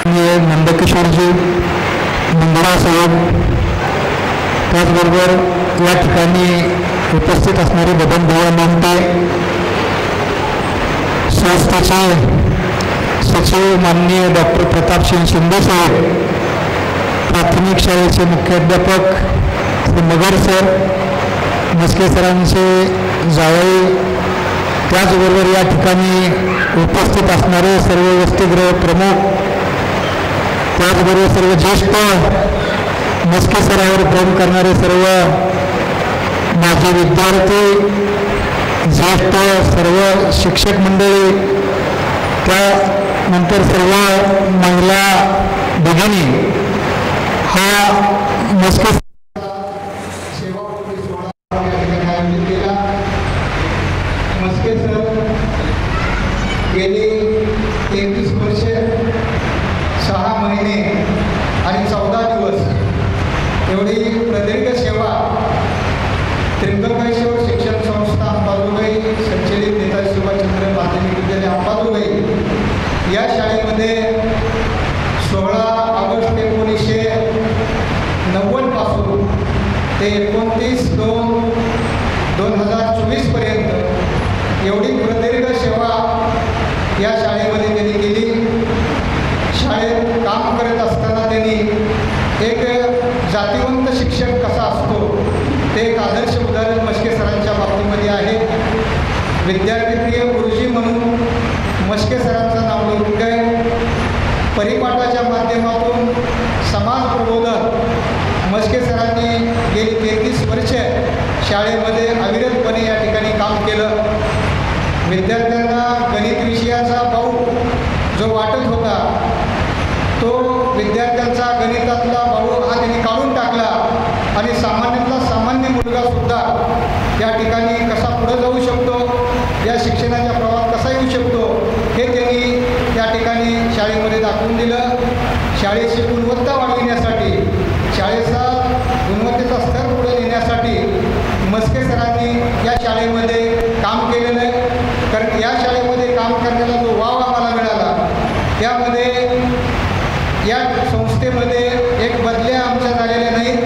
नंदकिशोरजी मंगळा साहेब, त्याचबरोबर या ठिकाणी उपस्थित असणारे बबन बुवा नामटे, संस्थेचे सचिव माननीय डॉक्टर प्रतापसिंह शिंदे साहेब, प्राथमिक शाळेचे मुख्याध्यापक श्री मगर सर, मस्के सरांचे जावई, त्याचबरोबर या ठिकाणी उपस्थित असणारे सर्व वसतिगृह प्रमुख, त्याचबरोबर सर्व ज्येष्ठ मस्के सरावर प्रेम करणारे सर्व माजी विद्यार्थी, ज्येष्ठ सर्व शिक्षक मंडळी, त्यानंतर सर्व महिला भगिनी, हा मस्के मस्के सर गेली 33 वर्ष 6 महिने आणि 14 दिवस एवढी प्रदीर्घ सेवा त्र्यंबकेश्वर शिक्षण संस्था अंबाजोगाई संचलित नेताजी सुभाषचंद्र माध्यमिक विद्यालय अंबाजोगाई या शाळेमध्ये 16 ऑगस्ट 1990 पासून ते 29/2/2024 पर्यंत एवढी प्रदीर्घ सेवा या शाळेमध्ये त्यांनी केली। शाळेत काम करत असताना त्यांनी एक जातिवंत शिक्षक कसा असतो ते एक आदर्श उदाहरण मस्के सरांच्या बाबतीमध्ये आहे। विद्यार्थीप्रिय गुरुजी म्हणून मस्के सरांचं नाव लौकिक आहे। परिपाठाच्या माध्यमातून समाज प्रबोधन मस्के सरांनी गेली 33 वर्ष शाळेमध्ये अविरतपणे या ठिकाणी काम केलं। विद्यार्थ्यांना गणित विषयाचा भाऊ जो वाटत होता तो विद्यार्थ्यांचा गणितातला भाऊ हा त्यांनी काढून टाकला आणि सामान्यातला सामान्य मुलगासुद्धा या ठिकाणी कसा पुढे जाऊ शकतो, या शिक्षणाच्या प्रवाहात कसा येऊ शकतो हे त्यांनी या ठिकाणी शाळेमध्ये दाखवून दिलं। शाळेची गुणवत्ता वाढविण्यासाठी, शाळेचा गुणवत्तेचा स्तर पुढे नेण्यासाठी मस्के सरांनी या शाळेमध्ये काम केलेलं आहे। कारण या शाळेमध्ये काम करण्याला जो वाव आम्हाला मिळाला त्यामध्ये या संस्थेमध्ये एक बदल्या आमच्या झालेल्या नाहीत।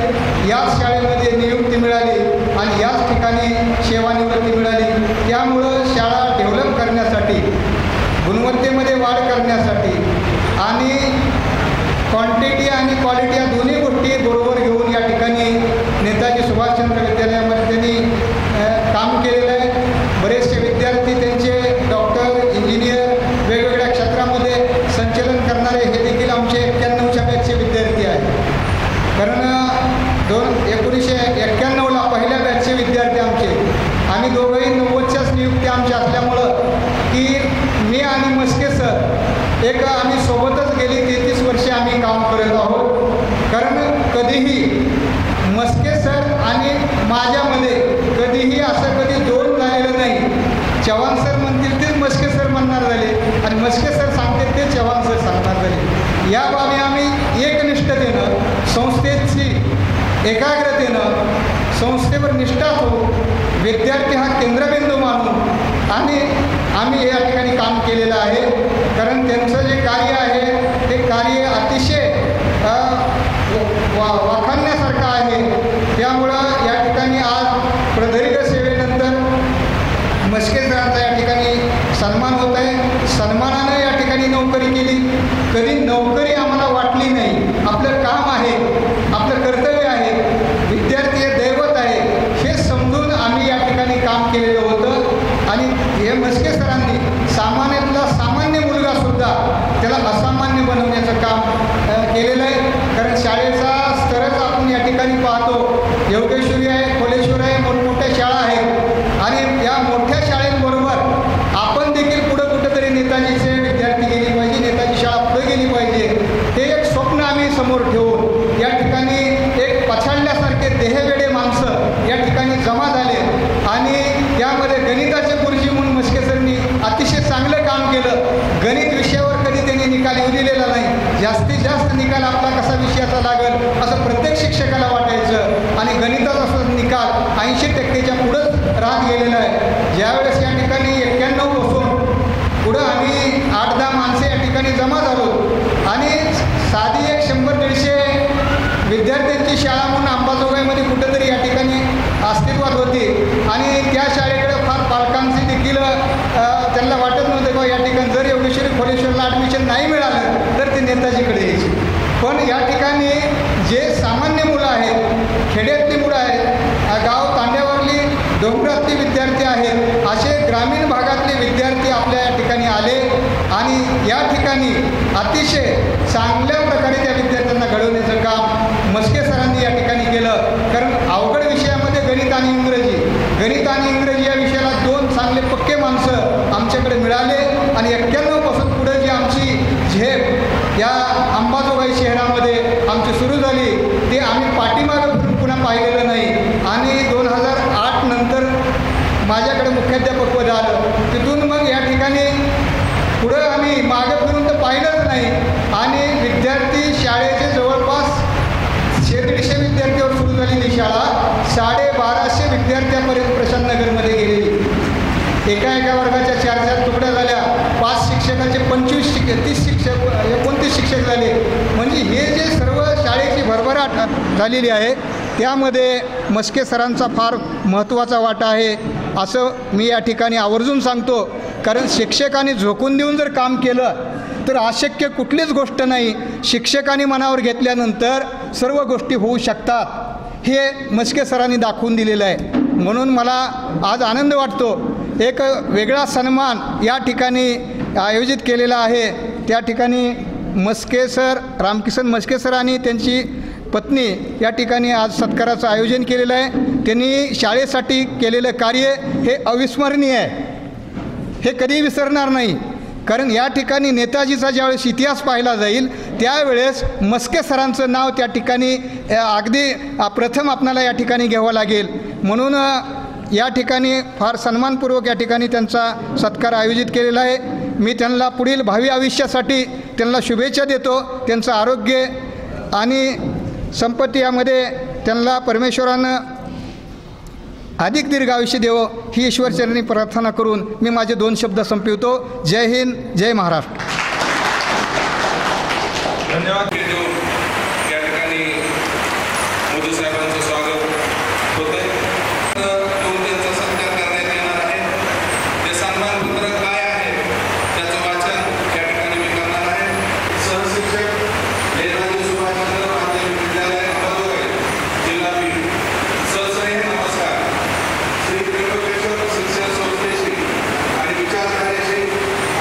याच शाळेमध्ये नियुक्ती मिळाली आणि याच ठिकाणी सेवानिवृत्ती मिळाली। त्यामुळं शाळा डेव्हलप करण्यासाठी, गुणवत्तेमध्ये वाढ करण्यासाठी आणि क्वांटिटी आणि क्वालिटी या दोन्ही गोष्टी बरोबर घेऊन या ठिकाणी नेताजी सुभाषचंद्र विद्यालयामध्ये त्यांनी काम केलेलं आहे। बरेचसे विद्यार्थी त्यांचे डॉक्टर, इंजिनियर, वेगवेगळ्या क्षेत्रामध्ये संचलन करणारे हे देखील आमचे 91च्या बॅचचे विद्यार्थी आहेत। कारण 1991ला पहिल्या बॅचचे विद्यार्थी आमचे, आम्ही दोघंही 90च्याच नियुक्ती आमच्या असल्यामुळं की मी आणि मस्के सर एक आम्ही सोबतच गेली 33 वर्षे आम्ही काम करत आहोत। कारण कधीही मस्के सर आणि माझ्यामध्ये कधीही असं कधी दोन झालेलं नाही। चव्हाण सर म्हणतील तेच मस्के सर म्हणणार झाले आणि मस्के सर सांगतील ते चव्हाण सर सांगणार झाले। या बाबी आम्ही एकनिष्ठतेनं, संस्थेची एकाग्रतेनं, संस्थेवर निष्ठा होऊन विद्यार्थी हा केंद्रबिंदू मानून आणि आम्ही या ठिकाणी काम केलेलं आहे। कारण त्यांचं जे कार्य आहे ते कार्य अतिशय वाखाणण्यासारखं आहे। त्यामुळं या ठिकाणी आज प्रदीर्घ सेवेनंतर मस्के सरांचा या ठिकाणी सन्मान होत आहे। सन्मानानं या ठिकाणी नोकरी केली, कधी नोकरी आम्हाला वाटली नाही। आपलं काम आहे, आपलं कर्तव्य आहे, विद्यार्थी हे दैवत आहे हे समजून आम्ही या ठिकाणी काम केलेलं होतं। आणि हे मस्के सरांनी सामान्यातला सामान्य मुलगासुद्धा त्याला असामान्य बनवण्याचं काम केलेलं आहे। कारण शाळेचा स्तरच आपण या ठिकाणी पाहतो, योगेश्वरी आहे, खोलेश्वर आहे, मोठमोठ्या शाळा आहेत आणि या मोठ्या शाळेंबरोबर आपण देखील पुढं कुठंतरी नेताजीचे विद्यार्थी गेली पाहिजे, नेताजी शाळा पुढे गेली पाहिजे हे एक स्वप्न आम्ही समोर ठेवून या ठिकाणी एक पछाडल्यासारखे देहवेडे माणसं या ठिकाणी जमा झाले आणि त्यामध्ये गणिताचे गुरुजी म्हणून मस्के सरनी अतिशय चांगलं काम केलं। गणित विषयावर कधी त्यांनी निकाल येऊ दिलेला नाही। जास्तीत जास्त निकाल आपला कसा विषयाचा लागेल असं प्रत्येक शिक्षकाला वाटायचं आणि गणिताचा सुद्धा निकाल 80% पुढंच राहत गेलेला आहे। ज्यावेळेस या ठिकाणी 91 पासून पुढं आम्ही 8-10 माणसे या ठिकाणी जमा झालो आणि नेताजीकडे यायची. पण या ठिकाणी जे सामान्य मुलं आहेत, खेड्यातली मुलं आहेत, गाव तांड्यावरली डोंगरातली विद्यार्थी आहेत, असे ग्रामीण भागातले विद्यार्थी आपल्या या ठिकाणी आले आणि या ठिकाणी अतिशय चांगल्या प्रकारे त्या विद्यार्थ्यांना घडवण्याचं काम मस्के सरांनी या ठिकाणी केलं. कारण अवघड विषयामध्ये गणित आणि इंग्रजी या विषयाला 2 चांगले पक्के माणसं आमच्याकडे मिळाले आणि 91पासून पुढे जी आमची झेप या अंबाजोगाई शहरामध्ये आमची सुरू झाली ते आम्ही पाठीमागं फिरून पुन्हा पाहिलेलं नाही. आणि 2008 नंतर माझ्याकडे मुख्याध्यापकपद आलं. तिथून मग या ठिकाणी पुढं आम्ही मागं फिरून तर पाहिलंच नाही आणि विद्यार्थी शाळेचे जवळपास 150 विद्यार्थ्यावर सुरू झालेली शाळा 1250 विद्यार्थ्यापर्यंत प्रशांतनगरमध्ये गेलेली. एका वर्गाच्या 4 तुकड्या झाल्या, 5 शिक्षकाचे 25 30 शिक्षक 29 शिक्षक झाले. म्हणजे हे जे सर्व शाळेची भरभराट झालेली आहे त्यामध्ये मस्के सरांचा फार महत्त्वाचा वाटा आहे असं मी या ठिकाणी आवर्जून सांगतो. कारण शिक्षकांनी झोकून देऊन जर काम केलं तर अशक्य कुठलीच गोष्ट नाही. शिक्षकांनी मनावर घेतल्यानंतर सर्व गोष्टी होऊ शकतात हे मस्के सरांनी दाखवून दिलेलं आहे. म्हणून मला आज आनंद वाटतो. एक वेगळा सन्मान या ठिकाणी आयोजित केलेला आहे. त्या ठिकाणी मस्के सर, रामकिसन मस्के सर आणि त्यांची पत्नी या ठिकाणी आज सत्काराचं आयोजन केलेलं आहे. त्यांनी शाळेसाठी केलेलं कार्य हे अविस्मरणीय आहे, हे कधीही विसरणार नाही. कारण या ठिकाणी नेताजीचा ज्यावेळेस इतिहास पाहिला जाईल त्यावेळेस मस्के सरांचं नाव त्या ठिकाणी अगदी प्रथम आपणाला या ठिकाणी घ्यावं लागेल. म्हणून या ठिकाणी फार सन्मानपूर्वक या ठिकाणी त्यांचा सत्कार आयोजित केलेला आहे. मी त्यांना पुढील भावी आयुष्यासाठी त्यांना शुभेच्छा देतो. त्यांचं आरोग्य आणि संपत्ती यामध्ये त्यांना परमेश्वरानं अधिक दीर्घ आयुष्य देवो ही ईश्वरचरणी प्रार्थना करून मी माझे 2 शब्द संपवितो. जय हिंद, जय महाराष्ट्र. धन्यवाद. या ठिकाणी मोदी साहेबांचं स्वागत होते. त्यांचा सत्कार करण्यात येणार आहे. ते सन्मानपत्र काय आहे त्याचं वाचन या ठिकाणी मी करणार आहे. सहशिक्षक नेताजी सुभाषचंद्र माध्यमिक विद्यालय अंबाजोगाई, जिल्हा बीड. सहसही नमस्कार. श्री त्र्यंबकेश्वर शिक्षण संस्थेशी आणि विचारधारेशी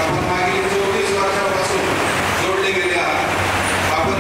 आपण मागील 24 वर्षापासून जोडले गेले आहात. आपण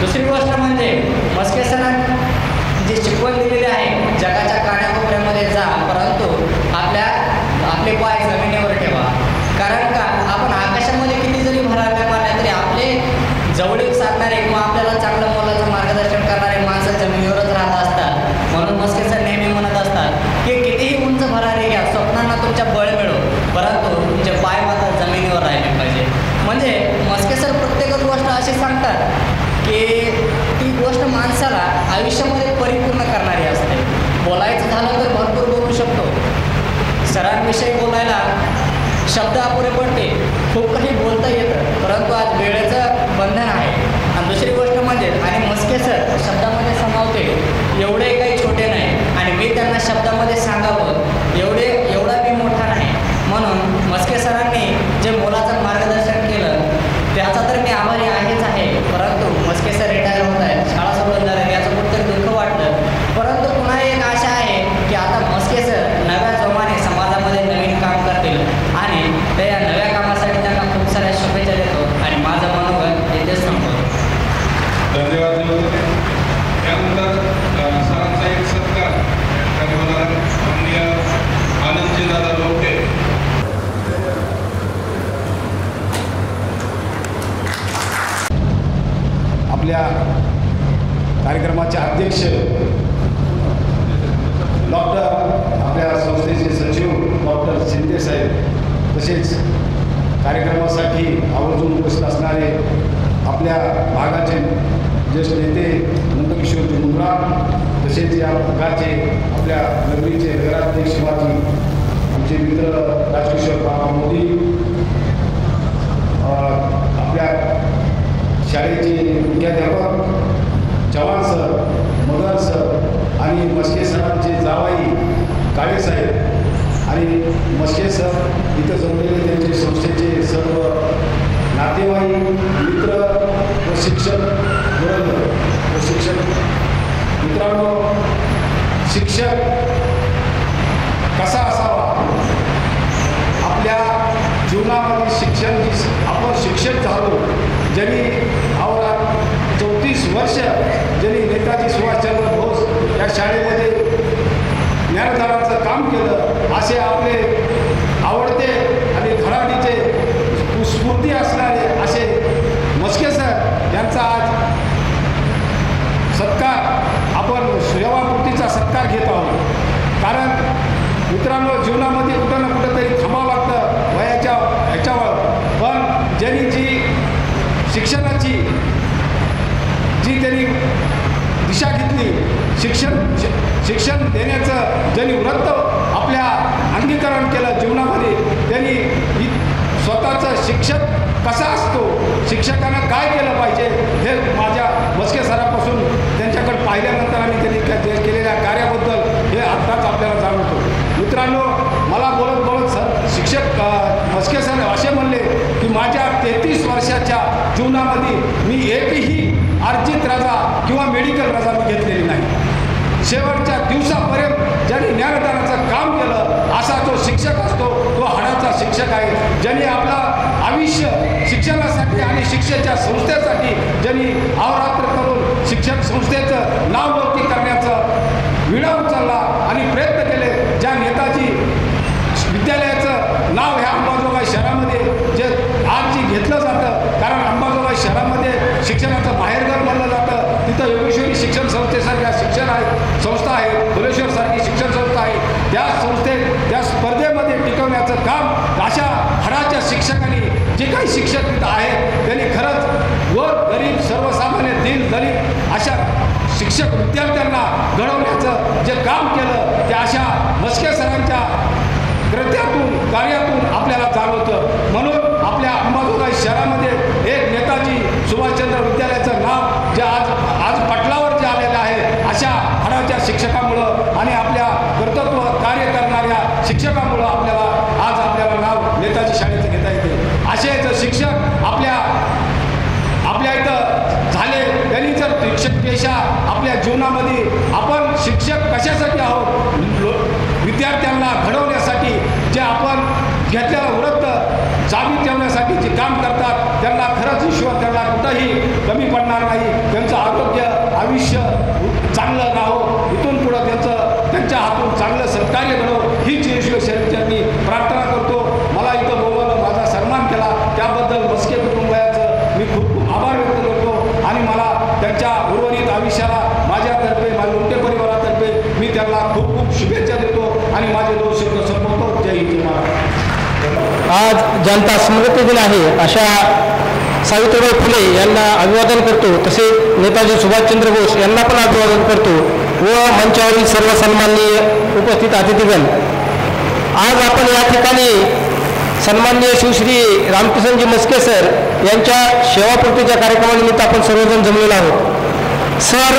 दुसरी गोष्ट म्हणजे मस्के सरांनी जी शिकवण दिलेली आहे, जगाच्या कानाकोपऱ्यामध्ये जा, परंतु आपले पाय जमिनीवर ठेवा. कारण का आपण आकाशामध्ये किती जरी भरारल्या मारल्या तरी आपले जवळीक साधणारे किंवा आपल्याला चांगलं मोलाचं मार्गदर्शन करणारे माणसं जमिनीवरच राहत असतात. म्हणून मस्के सर नेहमी म्हणत असतात की कितीही उंच भरारी घ्या, स्वप्नांना तुमच्या बळ मिळो, परंतु तुमचे पाय मात्र जमिनीवर राहिले पाहिजे. म्हणजे मस्के सर प्रत्येकच गोष्ट अशी सांगतात की ती गोष्ट माणसाला आयुष्यामध्ये परिपूर्ण करणारी असते. बोलायचं झालं तर भरपूर बोलू शकतो, सरांविषयी बोलायला शब्द अपुरे पडते, खूप काही बोलता येतं, परंतु आज वेळेचं बंधन आहे. आणि दुसरी गोष्ट म्हणजे आणि मस्के सर शब्दामध्ये समावते एवढे काही छोटे नाही आणि मी त्यांना शब्दामध्ये सांगावं एवढा मी मोठा नाही. म्हणून मस्के सरांनी जे मोलाचं मार्गदर्शन केलं त्याचा तर मी आभारी आहेच आहे. परंतु मस्के सर रिटायर होत आहेत, शाळा सोडून झालं, याचं कुठंतरी दुःख वाटलं. परंतु पुन्हा एक आशा आहे की आता मस्के सर नव्या जोमाने समाजामध्ये नवीन काम करतील आणि त्या नव्या कामासाठी त्यांना खूप साऱ्या शुभेच्छा देतो आणि माझं मनोगत येथेच संपवतो. धन्यवाद. त्यानंतर सरांचा एक सत्कार माननीय आनंदजी दादा लोटे. आपल्या कार्यक्रमाचे अध्यक्ष डॉक्टर, आपल्या संस्थेचे सचिव डॉक्टर शिंदे साहेब, तसेच कार्यक्रमासाठी आवर्जून उपस्थित असणारे आपल्या भागाचे ज्येष्ठ नेते नंदकिशोरजी मुंद्रा, तसेच या भागाचे आपल्या नगरीचे नगराध्यक्ष शिवाजी, आमचे मित्र राजकिशोर बाबा मोदी, आपल्या शाळेचे मुख्याध्यापक चव्हाण सर, मगर सर आणि मस्के सरांचे जावाई काळेसाहेब आणि मस्के सर इथं जमलेले त्यांचे संस्थेचे सर्व नातेवाईक, मित्र व शिक्षक वर्ग व शिक्षक मित्रांनो, शिक्षक कसा असावा, आपल्या जीवनामध्ये शिक्षण, आपण शिक्षक झालो, ज्यांनी 34 वर्ष ज्यांनी नेताजी सुभाषचंद्र बोस या शाळेमध्ये ज्ञानदानाचं काम केलं, असे आपले आवडते आणि धडाडीचे स्फूर्ती असणारे असे मस्के सर यांचा आज सत्कार आपण सेवापूर्तीचा सत्कार घेत आहोत. कारण मित्रांनो, जीवनामध्ये कुठं ना कुठं तरी थांबावं लागतं वयाच्या ह्याच्यावर, पण ज्यांनी जी शिक्षणाची जी त्यांनी दिशा घेतली, शिक्षण देण्याचं ज्यांनी व्रत आपल्या अंगीकरण केलं जीवनामध्ये, त्यांनी स्वतःचं शिक्षक कसा असतो, शिक्षकानं काय केलं पाहिजे हे माझ्या मस्के सरापासून त्यांच्याकडे पाहिल्यानंतर आणि त्यांनी केलेल्या कार्याबद्दल हे आत्ताच आपल्याला जाणवतो. मित्रांनो, मला बोलत सर शिक्षक मस्के सर असे म्हणले की माझ्या 33 वर्षाच्या जीवनामध्ये मी एकही अर्जित रजा किंवा मेडिकल रजा मी घेतलेली नाही. शेवटच्या दिवसापर्यंत ज्यांनी ज्ञानदानाचं काम केलं असा जो शिक्षक असतो तो हाडाचा शिक्षक आहे. ज्यांनी आपलं आयुष्य शिक्षणासाठी आणि शिक्षेच्या संस्थेसाठी ज्यांनी अहोरात्र करून शिक्षक संस्थेचं नाव लौकिक करण्याचं विडा उचलला आणि प्रयत्न केले. ज्या नेताजी विद्यालयाचं नाव ह्या अंबाजोगाई शहरामध्ये जे आज जी घेतलं जातं, कारण अंबाजोगाई शहरामध्ये शिक्षणाचं माहेरघर म्हणलं जातं, तिथं योगेश्वरी शिक्षण संस्थेसारख्या संस्था आहे, फुलेश्वरसारखी शिक्षण संस्था आहे, त्या संस्थेत त्या स्पर्धेमध्ये टिकवण्याचं काम अशा हाडाच्या शिक्षकांनी, जे काही शिक्षक तिथं आहेत त्यांनी खरंच वर गरीब सर्वसामान्य दीन दलित अशा शिक्षक विद्यार्थ्यांना घडवण्याचं जे काम केलं ते अशा मस्के सरांच्या कृत्यातून कार्यातून आपल्याला जाणवतं. म्हणून आपल्या अंबाजोगाई शहरामध्ये एक नेताजी सुभाषचंद्र विद्यालयाचं नाव जे आज पटलावर जे आलेलं आहे, अशा हाडाच्या शिक्षकामुळं आणि आपल्या कर्तृत्व कार्य करणाऱ्या शिक्षकामुळं आपल्याला नाव नेताजी शाळेचं घेता येते. असे शिक्षक आपल्या इथं झाले, त्यांनी जर शिक्षक पेशा आपल्या जीवनामध्ये आपण शिक्षक कशासाठी आहोत, विद्यार्थ्यांना घडवण्यासाठी जे आपण घेतलेलं व्रत जागी ठेवण्यासाठी जे काम करतात त्यांना खरंच ईश्वर त्यांना कुठं कुठंही कमी पडणार नाही. त्यांचं आरोग्य आयुष्य चांगलं राहो, इथून पुढं त्यांच्या हातून चांगलं सहकार्य घडो हीच ईश्वर शरणचरणी प्रार्थना करतो. मला इथं बोलवलं, माझा सन्मान केला त्याबद्दल मस्के कुटुंबाचं मी खूप खूप आभार व्यक्त करतो आणि मला त्यांच्या उर्वरित आयुष्याला माझ्यातर्फे माझ्या उमटे परिवारातर्फे मी त्यांना खूप खूप शुभेच्छा देतो आणि माझे 2 शब्द संपवतो. जय हिंद महाराज. आज जनता स्मृती दिन आहे अशा सावित्रीबाई फुले यांना अभिवादन करतो. तसेच नेताजी सुभाषचंद्र बोस यांना पण अभिवादन करतो व मंचावरील सर्व सन्माननीय उपस्थित अतिथीगण. आज आपण या ठिकाणी सन्माननीय शिवश्री रामकिसनजी मस्के सर यांच्या सेवापूर्तीच्या कार्यक्रमानिमित्त आपण सर्वजण जमलेलो आहोत. सर,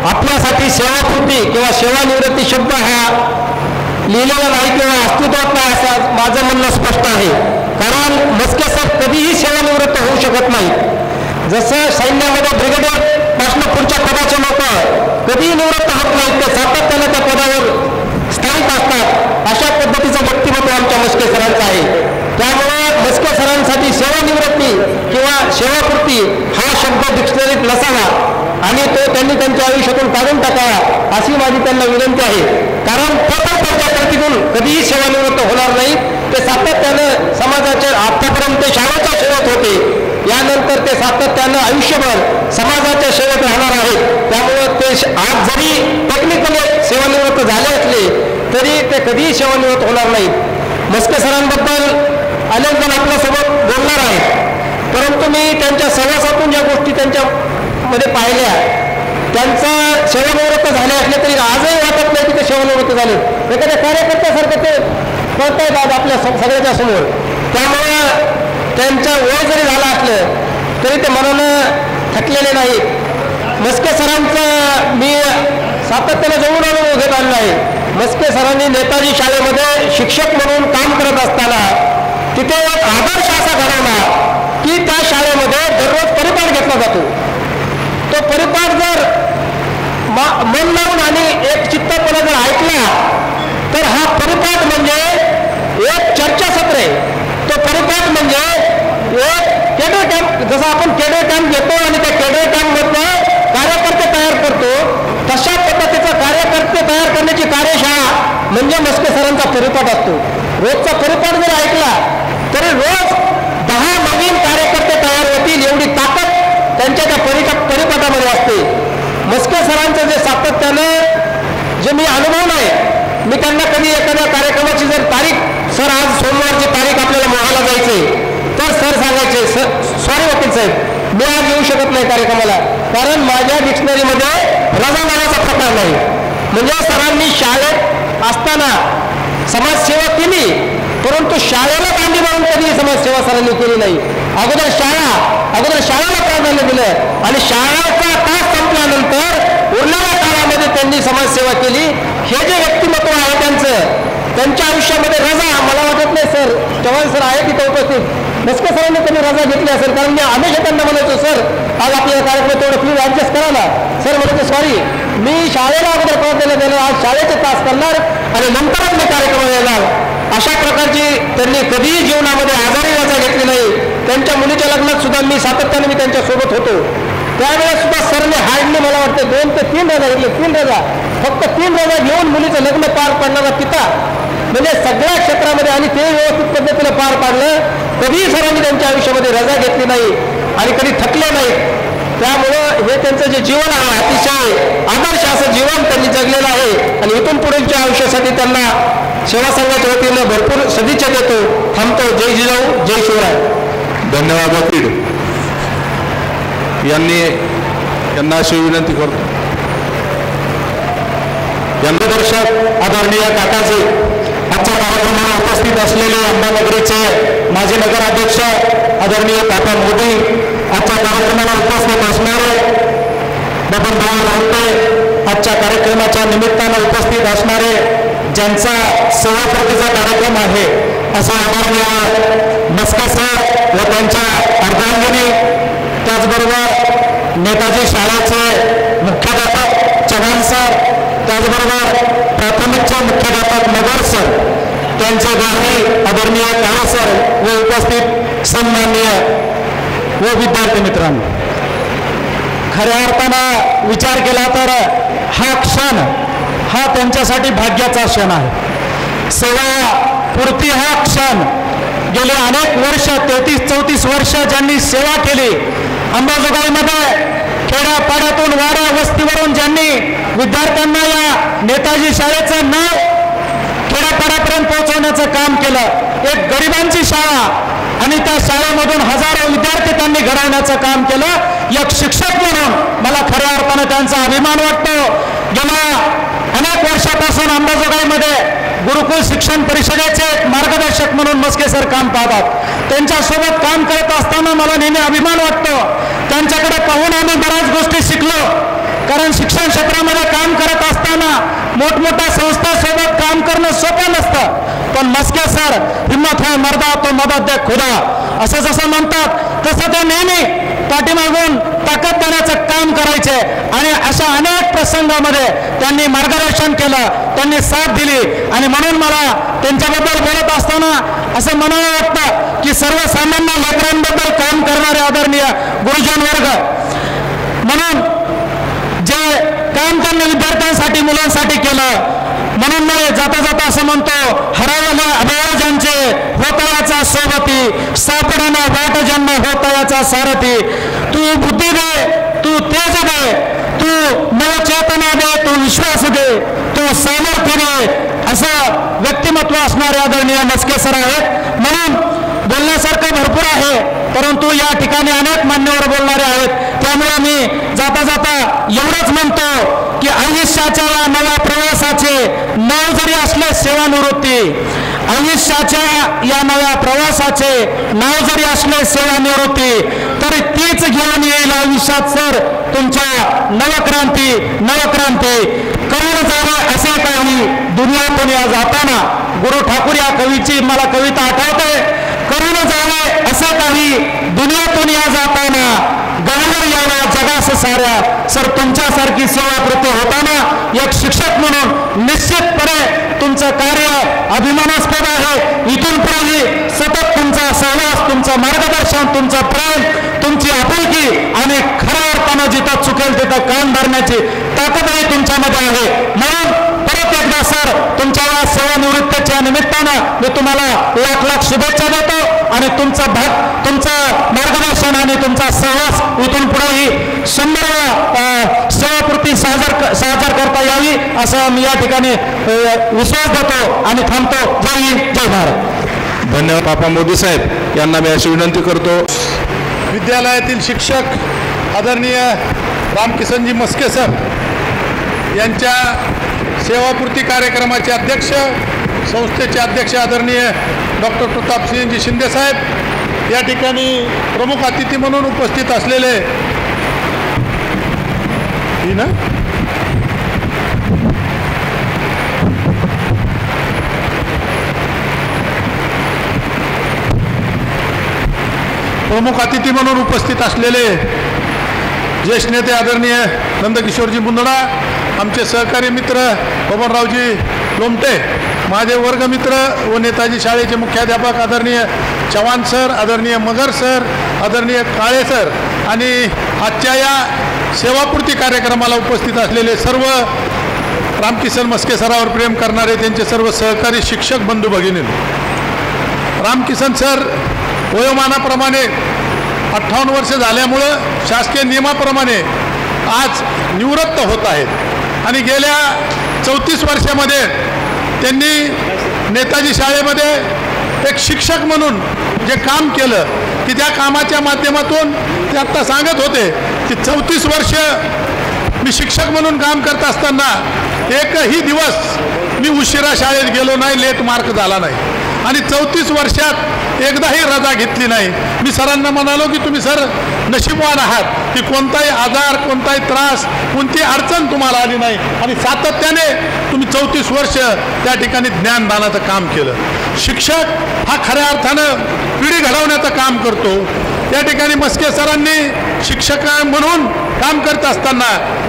आपल्यासाठी सेवापूर्ती किंवा सेवानिवृत्ती शब्द हा लिहिलेला नाही किंवा अस्तित्वात नाही असं माझं म्हणणं स्पष्ट आहे. कारण मस्के सर कधीही सेवानिवृत्त होऊ शकत नाही. जसं सैन्यामध्ये ब्रिगेडियर पासून पुढच्या पदाचे लोक कधीही निवृत्त होत नाहीत, ते सातत्याने त्या पदावर स्थायिक असतात. अशा पद्धतीचं व्यक्तिमत्व आमच्या मस्के सरांचं आहे. त्यामुळे मस्के सरांसाठी सेवानिवृत्ती किंवा सेवापूर्ती हा शब्द डिक्शनरीत नसावा आणि तो त्यांनी त्यांच्या आयुष्यातून काढून टाकावा अशी माझी त्यांना विनंती आहे. कारण त्यांच्या कृतीतून कधीही सेवानिवृत्त होणार नाही. ते सातत्यानं समाजाच्या आतापर्यंत शाळेच्या सेवेत होते, यानंतर ते सातत्यानं आयुष्यभर समाजाच्या सेवेत राहणार आहेत. त्यामुळं ते आज जरी टेक्निकली सेवानिवृत्त झाले असले तरी ते कधीही सेवानिवृत्त होणार नाहीत. मस्के सरांबद्दल अनेक जण आपल्यासोबत बोलणार आहेत, परंतु मी त्यांच्या सहवासातून ज्या गोष्टी त्यांच्यामध्ये पाहिल्या, त्यांचा सेवानिवृत्त झाले असले तरी आजही वाटत नाही की ते सेवानिवृत्त झाले. एखाद्या कार्यकर्त्यासारखं ते करतायत आज आपल्या सगळ्याच्या समोर. त्यामुळं त्यांचं वय जरी झालं असलं तरी ते मनानं थकलेले नाहीत. मस्के सरांचं मी सातत्याने जवळून अनुभव घेत आलेला आहे. मस्के सरांनी नेताजी शाळेमध्ये शिक्षक म्हणून काम करत असताना तिथे एक आदर्श असा घडवला की त्या शाळेमध्ये दररोज परिपाठ घेतला जातो. तो परिपाठ जर मन लावून आणि एक चित्तपणे जर ऐकला तर हा परिपाठ म्हणजे एक चर्चासत्र आहे. तो परिपाठ म्हणजे एक केडर कॅम्प, जसं आपण केडर कॅम्प घेतो आणि त्या केडर कॅम्पमधनं कार्यकर्ते तयार करतो, तशा पद्धतीचा कार्यकर्ते तयार करण्याची कार्यशाळा म्हणजे मस्के सरांचा परिपाठ असतो. रोजचा परिपाठ जर ऐकला तरी रोज 10 नवीन कार्यकर्ते तयार होतील एवढी ताकद त्यांच्या त्या परिपाठामध्ये असते. मस्के सरांचं जे सातत्यानं जे मी अनुभवलं आहे, मी त्यांना कधी एखाद्या कार्यक्रमाची जर तारीख, सर आज सोमवारची तारीख आपल्याला मोहायला जायचे, तर सर सांगायचे सॉरी वकील साहेब मी आज येऊ शकत नाही कार्यक्रमाला, कारण माझ्या डिक्शनरीमध्ये रजा नावाचा प्रकार नाही. म्हणजे सरांनी शाळेत असताना समाजसेवा केली, परंतु शाळेला कांदी मारून कधी समाजसेवा सरांनी केली नाही. अगोदर शाळेला प्राधान्य दिलं आणि शाळेचा तास संपल्यानंतर उरलेल्या काळामध्ये त्यांनी समाजसेवा केली. हे जे व्यक्तिमत्व आहे त्यांच्या आयुष्यामध्ये रजा मला वाटत नाही. सर चव्हाण सर आहे तिथे उपस्थित, मस्के सरांनी कधी रजा घेतली असेल, कारण मी हमेशा त्यांना म्हणायचो सर आज आपल्या कार्यक्रम तेवढं प्लीज ॲडजस्ट करा ना. सर म्हणायचे सॉरी मी शाळेला अगोदर प्राधान्य देणार, आज शाळेचे तास करणार आणि नंतरच मी कार्यक्रम येणार. अशा प्रकारची त्यांनी कधीही जीवनामध्ये आजारी रजा घेतली नाही. त्यांच्या मुलीच्या लग्नात सुद्धा मी सातत्याने त्यांच्यासोबत होतो. त्यावेळेस सुद्धा सरने हार्डली मला वाटतं 2 ते 3 रजा घेतली. 3 रजा, फक्त 3 रजा घेऊन मुलीचं लग्न पार पाडणारा पिता म्हणजे सगळ्या क्षेत्रामध्ये, आणि ते व्यवस्थित पद्धतीने पार पाडलं. कधीही सरांनी त्यांच्या आयुष्यामध्ये रजा घेतली नाही आणि कधी थकले नाही. त्यामुळं हे त्यांचं जे जीवन आहे अतिशय आदर्श असं जीवन त्यांनी जगलेलं आहे आणि इथून पुढीलच्या आयुष्यासाठी त्यांना सेवा संघाच्या वतीनं भरपूर सदिच्छा देतो. थांबतो. जय जिजाऊ, जय शिवराय. धन्यवाद वकील यांना अशी विनंती करतो. दर्शक आदरणीय काकाजी, आजच्या कार्यक्रमाला उपस्थित असलेले अंबानगरीचे माजी नगराध्यक्ष आदरणीय काका मोदी, आजच्या कार्यक्रमाला उपस्थित असणारे बबनभाऊ रावते, आजच्या कार्यक्रमाच्या निमित्तानं उपस्थित असणारे ज्यांचा सेवापूर्तीचा कार्यक्रम आहे असा आदरणीय मस्के सर व त्यांच्या अर्धांगिनी, त्याचबरोबर नेताजी शाळेचे मुख्याध्यापक चव्हाण सर, त्याचबरोबर प्राथमिकचे मुख्याध्यापक नगर सर, त्यांचे गावी आदरणीय काळे सर व उपस्थित सन्माननीय व विद्यार्थी मित्रांनो, खऱ्या अर्थानं विचार केला तर हा क्षण हा त्यांच्यासाठी भाग्याचा क्षण आहे. सेवापूर्ती हा क्षण गेले अनेक वर्ष 33-34 वर्ष ज्यांनी सेवा केली, अंबाजोगाईमध्ये खेड्यापाड्यातून वाड्या वस्तीवरून ज्यांनी विद्यार्थ्यांना या नेताजी शाळेचं नाव खेड्यापाड्यापर्यंत पोहोचवण्याचं काम केलं, एक गरिबांची शाळा आणि त्या शाळेमधून हजारो विद्यार्थी त्यांनी घडवण्याचं काम केलं. एक शिक्षक म्हणून मला खऱ्या अर्थानं त्यांचा अभिमान वाटतो. गेल्या अनेक वर्षापासून अंबाजोगाईमध्ये गुरुकुल शिक्षण परिषदेचे मार्गदर्शक म्हणून मस्के सर काम पाहतात. त्यांच्यासोबत काम करत असताना मला नेहमी अभिमान वाटतो. त्यांच्याकडे पाहून आम्ही बऱ्याच गोष्टी शिकलो. कारण शिक्षण क्षेत्रामध्ये काम करत असताना मोठमोठ्या संस्थांसोबत काम करणं सोपं नसतं, पण मस्के सर हिम्मत है मर्दा तो मदद दे खुदा असं जसं म्हणतात तसं ते नेहमी पाठीमागून ताकद देण्याचं काम करायचे आणि अशा अनेक प्रसंगामध्ये त्यांनी मार्गदर्शन केलं, त्यांनी साथ दिली. आणि म्हणून मला त्यांच्याबद्दल बोलत असताना असं म्हणावं वाटतं की सर्वसामान्य लेकरांबद्दल काम करणारे आदरणीय गुरुजन वर्ग म्हणून जे काम त्यांनी विद्यार्थ्यांसाठी मुलांसाठी केलं, म्हणून मी जाता जाता असं म्हणतो, हरवल्या अभयाजांचे होतयाचा सोबती सापडणं वाट जन्म होतयाचा सारथी. तू बुद्धी दे, तू तेज दे, तू नवचेतना दे, तू विश्वास दे, तू सामर्थ्य दे, असं व्यक्तिमत्व असणारे आदरणीय मस्के सर आहेत. म्हणून बोलण्यासारखं भरपूर आहे, परंतु या ठिकाणी अनेक मान्यवर बोलणारे आहेत. त्यामुळे मी जाता जाता एवढंच म्हणतो की आयुष्याच्या या नव्या प्रवासाचे नाव जरी असले सेवानिवृत्ती, आयुष्याच्या या नव्या प्रवासाचे नाव जरी असले सेवानिवृत्ती, तरी तीच घेऊन येईल आयुष्यात सर तुमच्या नवक्रांती. करून जावे असे काही दुनियातून या जाताना, गुरु ठाकूर या कवीची मला कविता आठवते, करून जावे असं काही दुनियातून या जाताना, गहवर यावा जगास साऱ्या. सर तुमच्यासारखी सेवाकृती होताना एक शिक्षक म्हणून निश्चितपणे तुमचं कार्य अभिमानास्पद आहे. इथून पुढेही सतत तुमचा सहवास, तुमचं मार्गदर्शन, तुमचं प्रेम, तुमची आपुलकी आणि खऱ्या अर्थानं जिथं चुकेल तिथं कान धरण्याची ताकदही तुमच्यामध्ये आहे. म्हणून परत एकदा सर तुमच्या या सेवानिवृत्तीच्या निमित्तानं मी तुम्हाला लाख लाख शुभेच्छा देतो आणि तुमचं मार्गदर्शन आणि तुमचा सहवास इथून पुढेही 100 सेवापूर्ती सादर करता यावी असं मी या ठिकाणी विश्वास देतो आणि थांबतो. जय हिंद, जय भारत. धन्यवाद. पापा मोदी साहेब यांना मी अशी विनंती करतो. विद्यालयातील शिक्षक आदरणीय रामकिसनजी मस्के सर यांच्या सेवापूर्ती कार्यक्रमाचे अध्यक्ष, संस्थेचे अध्यक्ष आदरणीय डॉक्टर प्रतापसिंहजी शिंदे साहेब या ठिकाणी प्रमुख अतिथी म्हणून उपस्थित असलेले ज्येष्ठ नेते आदरणीय नंदकिशोरजी मुंदडा, आमचे सहकारी मित्र बबनरावजी लोमटे, माझे वर्गमित्र व नेताजी शाळेचे मुख्याध्यापक आदरणीय चव्हाण सर, आदरणीय मगर सर, आदरणीय काळे सर आणि आजच्या या सेवापूर्ती कार्यक्रमाला उपस्थित असलेले सर्व रामकिसन मस्के सरावर प्रेम करणारे त्यांचे सर्व सहकारी शिक्षक बंधू भगिनी. रामकिसन सर वयोमानाप्रमाणे 58 वर्ष झाल्यामुळं शासकीय नियमाप्रमाणे आज निवृत्त होत आहेत आणि गेल्या 34 वर्षामध्ये त्यांनी नेताजी शाळेमध्ये एक शिक्षक म्हणून जे काम केलं की त्या कामाच्या माध्यमातून ते आत्ता सांगत होते की 34 वर्ष मी शिक्षक म्हणून काम करत असताना एकही दिवस मी उशिरा शाळेत गेलो नाही, लेट मार्क झाला नाही आणि 34 वर्षात एकदाही रजा घेतली नाही. मी सरांना म्हणालो की तुम्ही सर नशीबवान आहात की कोणताही आजार, कोणताही त्रास, कोणती अडचण तुम्हाला आली नाही आणि सातत्याने तुम्ही 34 वर्ष त्या ठिकाणी ज्ञानदानाचं काम केलं. शिक्षक हा खऱ्या अर्थानं पिढी घडवण्याचं काम करतो. या ठिकाणी मस्के सरांनी शिक्षक म्हणून काम करत असताना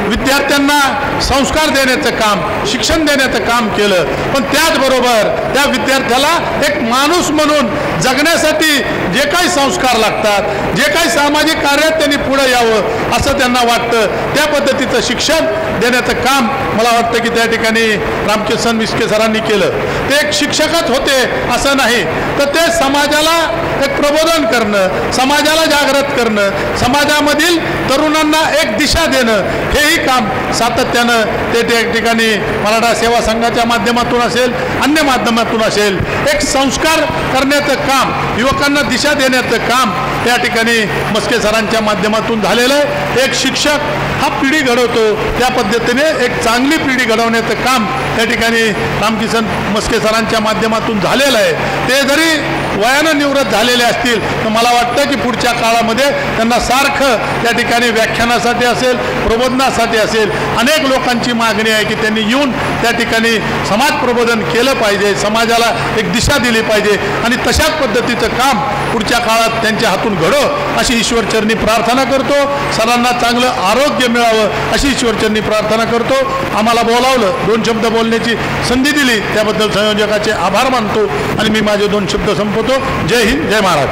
विद्यार्थ्यांना संस्कार देण्याचं काम, शिक्षण देण्याचं काम केलं, पण त्याचबरोबर त्या विद्यार्थ्याला एक माणूस म्हणून जगण्यासाठी जे काही संस्कार लागतात, जे काही सामाजिक कार्यात त्यांनी पुढे यावं असं त्यांना वाटतं, त्या पद्धतीचं शिक्षण देण्याचं काम मला वाटतं की त्या ठिकाणी रामकिसन मिस्के सरांनी केलं. ते एक शिक्षकच होते असं नाही, तर ते समाजाला एक प्रबोधन करणं, समाजाला जागृत करणं, समाजामधील तरुणांना एक दिशा देणं, हेही काम सातत्यानं ते त्या ठिकाणी मराठा सेवा संघाच्या माध्यमातून असेल, अन्य माध्यमातून असेल, एक संस्कार करण्याचं काम, युवकांना दिशा देण्याचं काम त्या ठिकाणी मस्के सरांच्या माध्यमातून झालेलं आहे. एक शिक्षक हा पिढी घडवतो, त्या पद्धतीने एक चांगली पिढी घडवण्याचं काम त्या ठिकाणी रामकिसन मस्के सरांच्या माध्यमातून झालेलं आहे. ते जरी वयानं निवृत्त झालेले असतील तर मला वाटतं की पुढच्या काळामध्ये त्यांना सारखं त्या ठिकाणी व्याख्यानासाठी असेल, प्रबोधनासाठी असेल, अनेक लोकांची मागणी आहे की त्यांनी येऊन त्या ठिकाणी समाज प्रबोधन केलं पाहिजे, समाजाला एक दिशा दिली पाहिजे आणि तशाच पद्धतीचं काम पुढच्या काळात त्यांच्या हातून घडो अशी ईश्वरचरणी प्रार्थना करतो. सरांना चांगलं आरोग्य मिळावं अशी ईश्वरचरणी प्रार्थना करतो. आम्हाला बोलावलं, 2 शब्द बोलण्याची संधी दिली, त्याबद्दल संयोजकाचे आभार मानतो आणि मी माझे 2 शब्द संपवतो. जय हिंद, जय महाराज.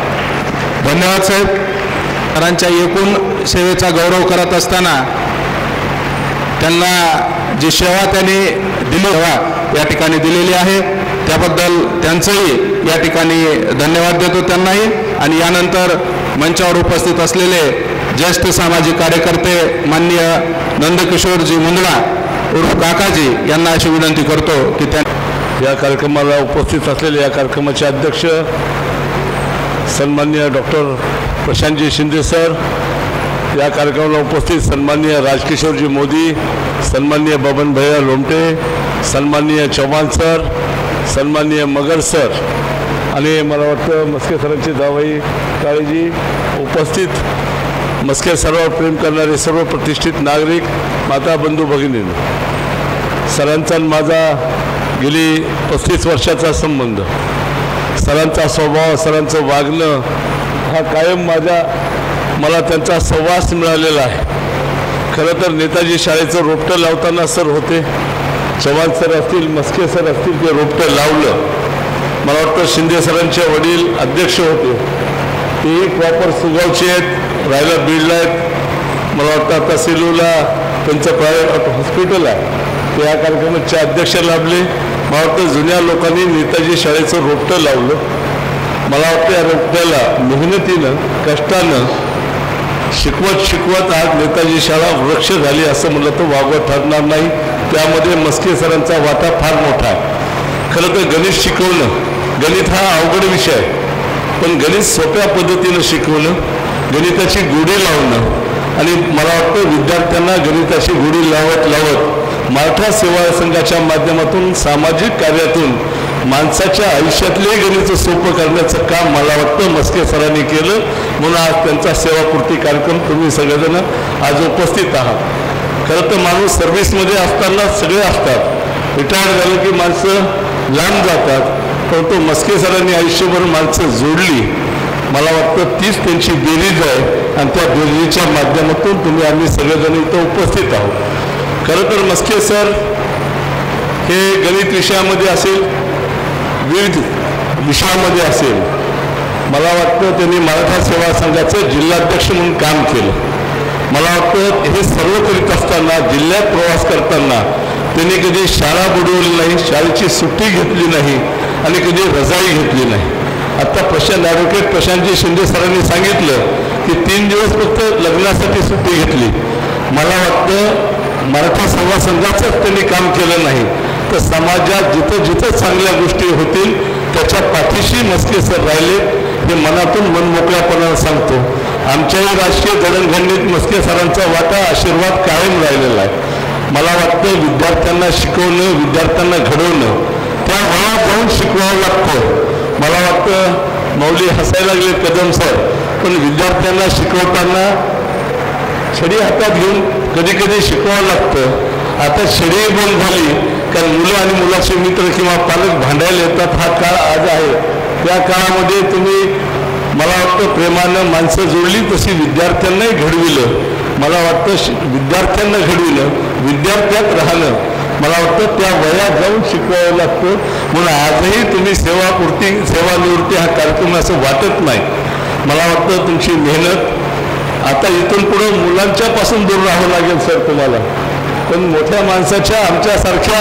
धन्यवाद साहेब. सरांच्या एकूण सेवेचा गौरव करत असताना त्यांना जी सेवा त्यांनी दिली या ठिकाणी दिलेली आहे त्याबद्दल त्यांचंही या ठिकाणी धन्यवाद देतो त्यांनाही. आणि यानंतर मंचावर उपस्थित असलेले ज्येष्ठ सामाजिक कार्यकर्ते माननीय नंदकिशोरजी मुंदडा उर्फ काकाजी यांना अशी विनंती करतो की त्या या कार्यक्रमाला उपस्थित असलेले या कार्यक्रमाचे अध्यक्ष सन्माननीय डॉक्टर प्रशांतजी शिंदे सर, या कार्यक्रमाला उपस्थित सन्माननीय राजकिशोरजी मोदी, सन्माननीय बबन भैया लोमटे, सन्माननीय चव्हाण सर, सन्माननीय मगर सर आणि मला वाटतं मस्के सरांची जावई काळेजी, उपस्थित मस्के सरांवर प्रेम करणारे सर्व प्रतिष्ठित नागरिक, माता बंधू भगिनींनो, सरांचा माझा गेली 35 वर्षाचा संबंध, सरांचा स्वभाव, सरांचं वागणं हा कायम मला त्यांचा सहवास मिळालेला आहे. खरं तर नेताजी शाळेचं रोपटं लावताना सर होते, चव्हाण सर असतील, मस्के सर असतील, ते रोपटं लावलं. मला वाटतं शिंदे सरांचे वडील अध्यक्ष होते, तेही प्रॉपर सुगावचे आहेत, राहायला बीडला आहेत. मला वाटतं आता सेलूला त्यांचं प्रायव्हेट हॉस्पिटल आहे, ते या कार्यक्रमाचे अध्यक्ष लाभले. मला वाटतं जुन्या लोकांनी नेताजी शाळेचं रोपटं लावलं. मला वाटतं या रोपट्याला मेहनतीनं, कष्टानं शिकवत आज नेताजी शाळा वृक्ष झाली असं म्हणलं तर वावगं ठरणार नाही. त्यामध्ये मस्के सरांचा वाटा फार मोठा आहे. खरं तर गणित शिकवणं, गणित हा अवघड विषय आहे, पण गणित सोप्या पद्धतीनं शिकवणं, गणिताची गोडी लावणं आणि मला वाटतं विद्यार्थ्यांना गणिताची गोडी लावत मराठा सेवा संघाच्या माध्यमातून सामाजिक कार्यातून माणसाच्या आयुष्यातले गणित सोपं करण्याचं काम मला वाटतं मस्के सरांनी केलं. म्हणून आज त्यांचा सेवापूर्ती कार्यक्रम तुम्ही सगळेजण आज उपस्थित आहात. खरं तर माणूस सर्व्हिसमध्ये असताना सगळे असतात, रिटायर्ड झालं की माणसं लांब जातात, परंतु मस्के सरांनी आयुष्यभर माणसं जोडली. मला वाटतं तीच त्यांची बेरीज आहे आणि त्या बेरीजच्या माध्यमातून तुम्ही आम्ही सगळेजण इथं उपस्थित आहोत. खरं तर मस्के सर हे गणित विषयामध्ये असेल, विविध विषयामध्ये असेल, मला वाटतं त्यांनी मराठा सेवा संघाचं जिल्हाध्यक्ष म्हणून काम केलं. मला वाटतं हे सर्व करीत असताना, जिल्ह्यात प्रवास करताना त्यांनी कधी शाळा बुडवली नाही, शाळेची सुट्टी घेतली नाही आणि कधी रजाई घेतली नाही. आता ॲडव्होकेट प्रशांतजी शिंदे सरांनी सांगितलं की 3 दिवस फक्त लग्नासाठी सुट्टी घेतली. मला वाटतं मराठा सेवा संघाचंच त्यांनी काम केलं नाही, तर समाजात जिथं जिथं चांगल्या गोष्टी होतील त्याच्या पाठीशी मस्के सर राहिले. हे मनातून मनमोकळ्यापणानं सांगतो. आमच्याही राजकीय जडणघडणीत मस्के सरांचा वाटा, आशीर्वाद कायम राहिलेला आहे. मला वाटतं विद्यार्थ्यांना शिकवणं, विद्यार्थ्यांना घडवणं, त्या वयात जाऊन शिकवावं लागतं. मला वाटतं मौली हसायला लागले कदम सर, पण विद्यार्थ्यांना शिकवताना छडी हातात घेऊन कधी कधी शिकवावं लागतं. आता छडी बंद झाली कारण मुलं आणि मुलाचे मित्र किंवा पालक भांडायला येतात. हा काळ आज आहे. त्या काळामध्ये तुम्ही मला वाटतं प्रेमानं माणसं जोडली, तशी विद्यार्थ्यांनाही घडविलं. मला वाटतं विद्यार्थ्यांना घडविलं, विद्यार्थ्यात राहणं मला वाटतं त्या वयात जाऊन शिकवावं लागतं. म्हणून आजही तुम्ही सेवापूर्ती, सेवानिवृत्ती हा कार्यक्रम असं वाटत नाही. मला वाटतं तुमची मेहनत आता इथून पुढं मुलांच्यापासून दूर राहावं लागेल सर तुम्हाला, पण मोठ्या माणसाच्या आमच्यासारख्या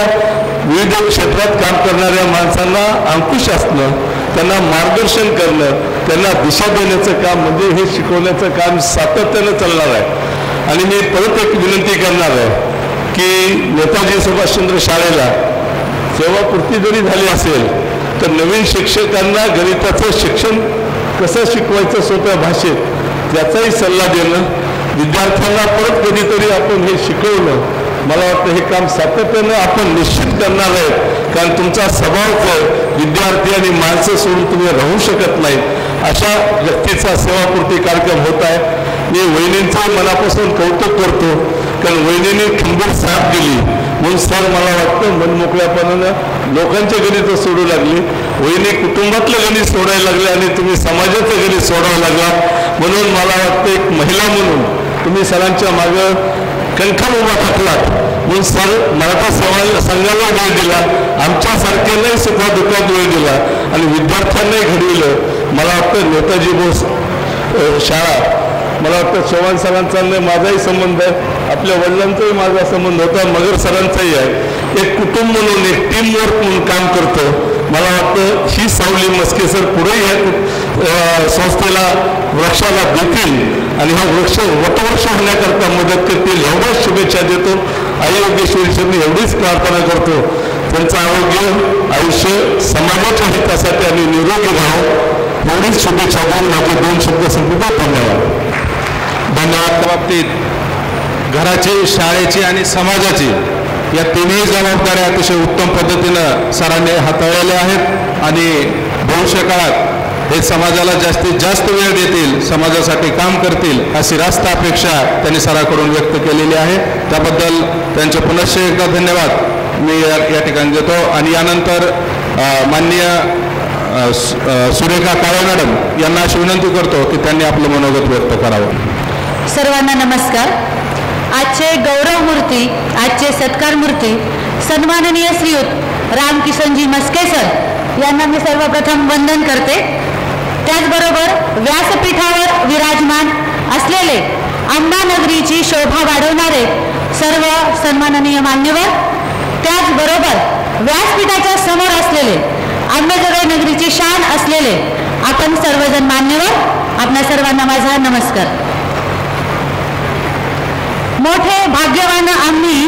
विविध क्षेत्रात काम करणाऱ्या माणसांना अंकुश असणं, त्यांना मार्गदर्शन करणं, त्यांना दिशा देण्याचं काम म्हणजे हे शिकवण्याचं काम सातत्यानं चालणार आहे. आणि मी परत एक विनंती करणार आहे की नेताजी सुभाषचंद्र शाळेला सेवापूर्ती जरी झाली असेल तर नवीन शिक्षकांना गणिताचं शिक्षण कसं शिकवायचं सोप्या भाषेत त्याचाही सल्ला देणं, विद्यार्थ्यांना परत कधीतरी आपण हे शिकवणं, मला वाटतं हे काम सातत्यानं आपण निश्चित करणार आहे. कारण तुमचा स्वभावच विद्यार्थी आणि माणसं सोडून तुम्ही राहू शकत नाही अशा व्यक्तीचा सेवापूर्ती कार्यक्रम होत आहे. मी वहिनींचं मनापासून कौतुक करतो, कारण वहिनीने खंबीर साथ दिली म्हणून सर मला वाटतं मनमोकळ्यापणानं लोकांचे गणित सोडू लागली. वहिनी कुटुंबातलं गणित सोडायला लागले आणि तुम्ही समाजाचं गणित सोडावं लागला. म्हणून मला वाटतं एक महिला म्हणून तुम्ही सरांच्या मागं कणखर उभा टाकलात म्हणून सर मराठा संघाला वेळ दिला, आमच्यासारख्यांनाही सुद्धा दुःखात वेळ दिला आणि विद्यार्थ्यांनाही घडविलं. मला वाटतं नेताजी बोस शाळा, मला वाटतं चव्हाण सरांचा माझाही संबंध आहे, आपल्या वडिलांचाही माझा संबंध होता, मगर सरांचाही आहे. एक कुटुंब म्हणून एक टीमवर्क म्हणून काम करतं. मला वाटतं ही सावली मस्के सर पुढेही ह्या संस्थेला वृक्षाला देतील आणि हा वृक्ष वटवृक्ष होण्याकरता मदत करतील एवढ्याच शुभेच्छा देतो. आई योगेश्वरी एवढीच प्रार्थना करतो त्यांचं आरोग्य आयुष्य समाजाच्या हितासाठी आणि निरोगी राहावं एवढीच शुभेच्छा देऊन माझे 2 शब्द संपवतो. धन्यवाद. धन्यवाद. बाबतीत घराची, शाळेची आणि समाजाची या तिन्ही जबाबदाऱ्या अतिशय उत्तम पद्धतीनं सरांनी हाताळलेल्या आहेत आणि भविष्य काळात हे समाजाला जास्तीत जास्त वेळ देतील, समाजासाठी काम करतील अशी रास्त अपेक्षा त्यांनी सराकडून व्यक्त केलेली आहे. त्याबद्दल त्यांचे पुनश्च एकदा धन्यवाद मी या ठिकाणी देतो. आणि यानंतर माननीय सुरेखा काळे मॅडम यांना अशी विनंती करतो की त्यांनी आपलं मनोगत व्यक्त करावं. सर्वांना नमस्कार. आजचे गौरव मूर्ती, आजचे सत्कार मूर्ती सन्माननीय श्रीयुत रामकिशनजी मस्के सर यांना मी सर्वप्रथम वंदन करते. त्याचबरोबर व्यासपीठावर विराजमान असलेले अंबानगरीची शोभा वाढवणारे सर्व सन्माननीय मान्यवर, त्याचबरोबर व्यासपीठाच्या समोर असलेले अंबाजोगाई नगरीची शान असलेले आपण सर्वजण मान्यवर, आपल्या सर्वांना माझा नमस्कार. मोठे भाग्यवान आम्ही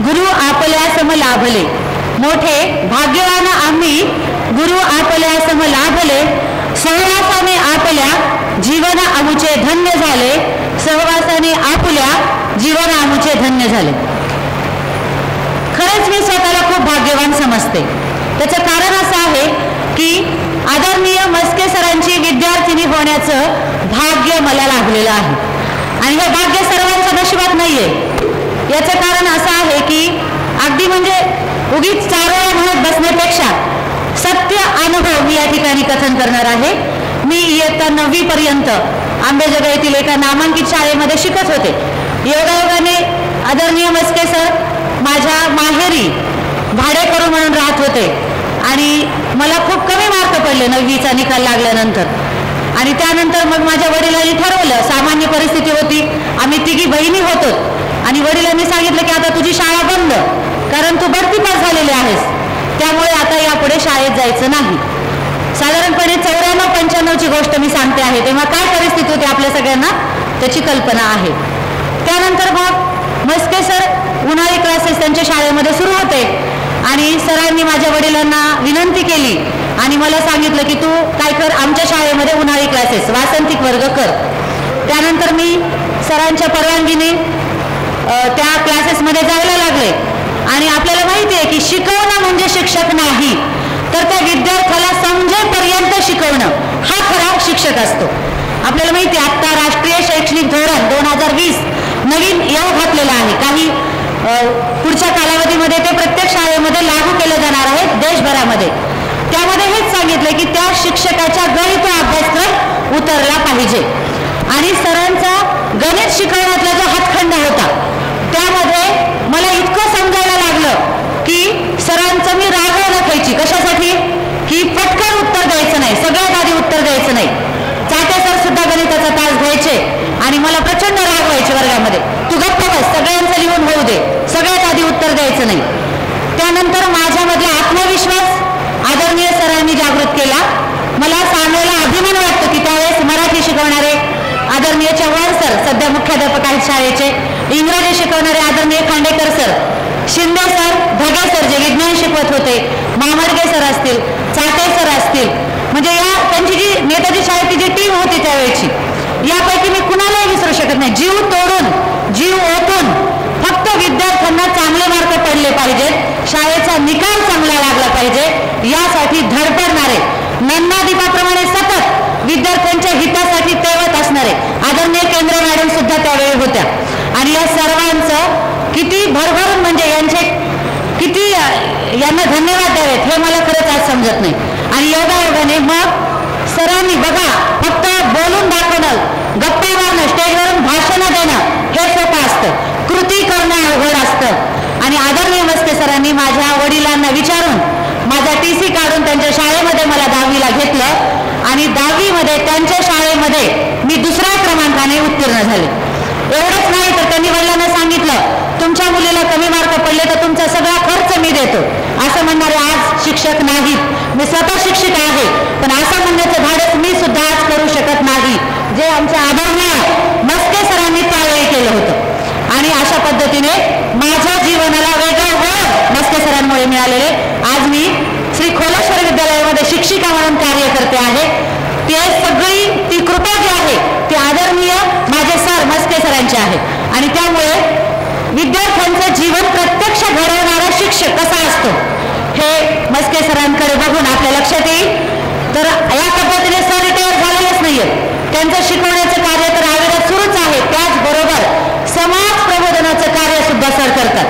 गुरु आपल्या सम लाभले, मोठे भाग्यवान आम्ही गुरु आपल्या सम लाभले, सहवासाने आपल्या जीवन आमुचे धन्य झाले, सहवासाने आपल्या जीवन आमुचे धन्य झाले. खरंच मी स्वतःला खूप भाग्यवान समजते. त्याचं कारण असं आहे की आदरणीय मस्के सरांची विद्यार्थिनी होण्याचं भाग्य मला लाभलेलं आहे आणि हे भाग्य सर्वांच्या नशिबात नाहीये. याचं कारण असं आहे की अगदी म्हणजे उगीच चारोळ्या म्हणत बसण्यापेक्षा सत्य अनुभव मी या ठिकाणी कथन करणार आहे. मी इयत्ता 9वी पर्यंत अंबाजोगाई येथील एका नामांकित शाळेमध्ये शिकत होते. योगायोगाने आदरणीय मस्के सर माझ्या माहेरी भाडेकरू म्हणून राहत होते आणि मला खूप कमी मार्क पडले 9वीचा निकाल लागल्यानंतर. आणि त्यानंतर मग माझ्या वडिलांनी ठरवलं, सामान्य परिस्थिती होती, आम्ही तिघी बहिणी होतो आणि वडिलांनी सांगितलं की आता तुझी शाळा बंद, कारण तू बढती पास झालेली आहेस, त्यामुळे आता यापुढे शाळेत जायचं नाही. साधारणपणे 94-95ची गोष्ट मी सांगते आहे, तेव्हा काय परिस्थिती होती आपल्या सगळ्यांना त्याची कल्पना आहे. त्यानंतर मग मस्के सर उन्हाळी क्लासेस त्यांच्या शाळेमध्ये सुरू होते आणि सरांनी माझ्या वडिलांना विनंती केली आणि मला सांगितलं की तू काय कर, आमच्या शाळेमध्ये उन्हाळी क्लासेस वासंतिक वर्ग कर. त्यानंतर मी सरांच्या परवानगीने त्या क्लासेसमध्ये जायला लागले आणि आपल्याला माहिती आहे की शिकवणं म्हणजे शिक्षक नाही, तर त्या विद्यार्थ्याला समजेपर्यंत शिकवणं हा खरा शिक्षक असतो. आपल्याला माहिती आहे आत्ता राष्ट्रीय शैक्षणिक धोरण 2020 नवीन येऊ घातलेलं आहे. काही पुढच्या कालावधीमध्ये ते प्रत्येक शाळेमध्ये लागू केले जाणार आहे देशभरामध्ये. त्यामध्ये हेच सांगितलं की त्या शिक्षकाच्या गणित अभ्यासक्रम उतरला पाहिजे आणि सरांचा गणित शिकवण्यातला जो हातखंडा होता त्यामध्ये मला इतकं समजायला लागलं की सरांचं मी रागावलं खायची. कशासाठी? की पटकन उत्तर द्यायचं नाही, सगळ्यात आधी उत्तर द्यायचं नाही, चाट्या यामध्ये, तू गप्प बस, सगळ्यांचं लिहून होऊ दे, सगळ्यात आधी उत्तर द्यायचं नाही. त्यानंतर माझ्यामधला आत्मविश्वास आदरणीय सरांनी जागृत केला. मला सांगायला अभिमान वाटतो की त्यावेळेस मराठी शिकवणारे आदरणीय चव्हाण सर सध्या मुख्याध्यापक आहेत शाळेचे, इंग्रजी शिकवणारे आदरणीय Khandekar sir, Shinde sir, Dhage sir जे विज्ञान शिकवत होते, मामडगे सर असतील, चाटे सर असतील, म्हणजे या त्यांची जी नेताजी शाळेची जी टीम होती त्यावेळेची, यापैकी मी कुणालाही विसरू शकत नाही. जीव तोडून, जीव ओतून फक्त विद्यार्थ्यांना चांगले मार्क पडले पाहिजेत, शाळेचा निकाल चांगला लागला पाहिजे यासाठी धडपडणारे, नन्नादीपाप्रमाणे सतत विद्यार्थ्यांच्या हितासाठी तेवत असणारे आदरणीय केंद्र मॅडम सुद्धा त्यावेळी होत्या. आणि या सर्वांचं किती भरभरून म्हणजे किती यांना धन्यवाद द्यावेत हे मला खरंच आज समजत नाही. आणि योगायोगाने मग सरांनी बघा, फक्त बोलून दाखवणं, गप्पा मारणं, स्टेजवरून भाषणं देणं हे सोपं असतं, कृती करणं अवघड असतं. आणि आदरणीय मस्के सरांनी माझ्या वडिलांना विचारून माझा TC काढून त्यांच्या शाळेमध्ये मला 10वीला घेतलं आणि 10वीमध्ये त्यांच्या शाळेमध्ये मी 2ऱ्या क्रमांकाने उत्तीर्ण झाले. एवढंच नाही तर त्यांनी वडिलांना सांगितलं, तुमच्या मुलीला कमी मार्क पडले तर तुमचा सगळा खर्च मी देतो. असं म्हणणारे आज शिक्षक नाहीत. मी स्वतः शिक्षिका आहे, पण असं म्हणण्याचं धाडस मी सुद्धा आज करू शकत नाही, जे आमच्या आदरणीय मस्के सरांनी त्यावेळी केलं होतं. आणि अशा पद्धतीने माझ्या जीवनाला वेगळं वळण मस्के सरांमुळे मिळालेले. आज मी श्री खोलेश्वर विद्यालयामध्ये शिक्षिका म्हणून कार्य करते आहे. ते सगळी ती कृपा जी आहे ती आदरणीय माझे सर मस्के सरांची आहे. आणि त्यामुळे विद्यार्थ्यांचं जीवन प्रत्यक्ष घडवणारा शिक्षक कसा असतो हे मस्के सरांकडे बघून आपल्या लक्षात येईल. तर या पद्धतीने सर रिटायर झालेलेच नाहीये, त्यांचं शिकवण्याचं कार्य तर अविरत सुरूच आहे. त्याचबरोबर समाज प्रबोधनाचं कार्य सुद्धा सर करतात.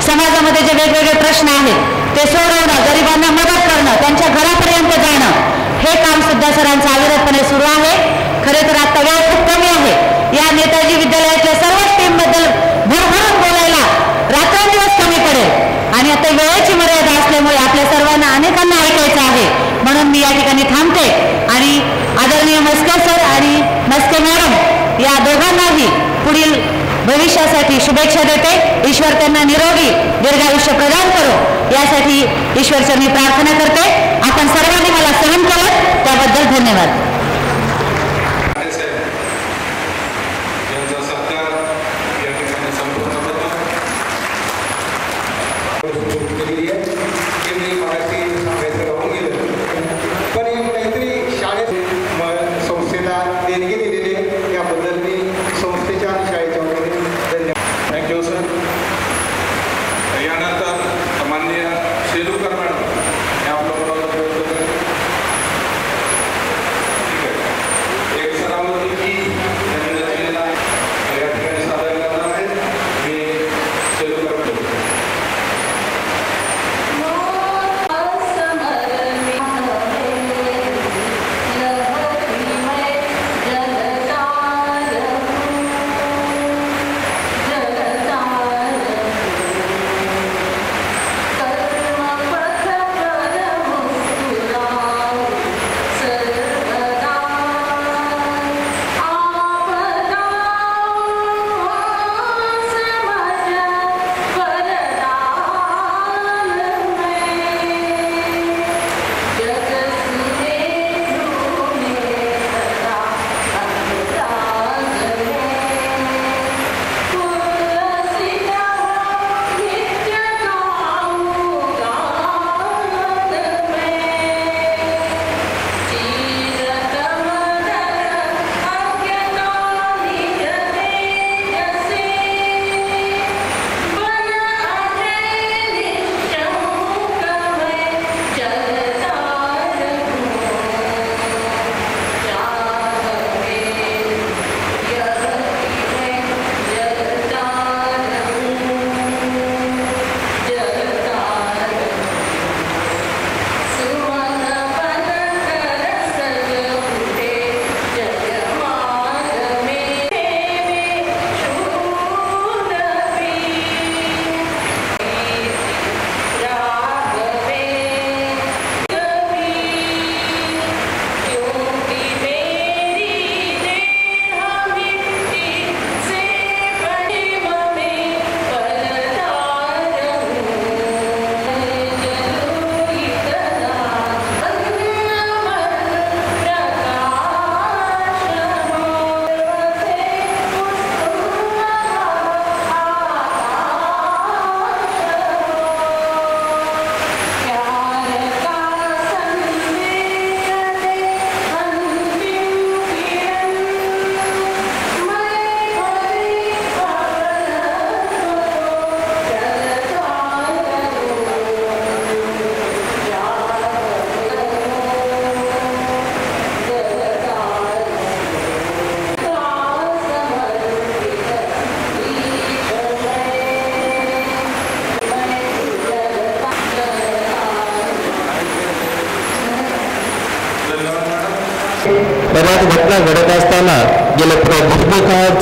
समाजामध्ये जे वेगवेगळे प्रश्न आहेत ते सोडवणं, गरिबांना मदत करणं, त्यांच्या घरापर्यंत जाणं हे काम सुद्धा सरांचं अविरतपणे सुरू आहे. खरे तर आता वेळ खूप कमी आहे. या नेताजी विद्यालयातल्या सर्वच टीमबद्दल भरभरून बोलायला रात्रंदिवस कमी पडेल आणि आता वेळेची मर्यादा असल्यामुळे आपल्या सर्वांना अनेकांना ऐकायचं आहे. म्हणून मी या ठिकाणी थांबते आणि आदरणीय मस्के सर आणि मस्के मॅडम या दोघांनाही पुढील भविष्यासाठी शुभेच्छा देते. ईश्वर त्यांना निरोगी दीर्घायुष्य प्रदान करो यासाठी ईश्वरचरणी प्रार्थना करते. आपण सर्वांनी मला सहन केलं त्याबद्दल धन्यवाद.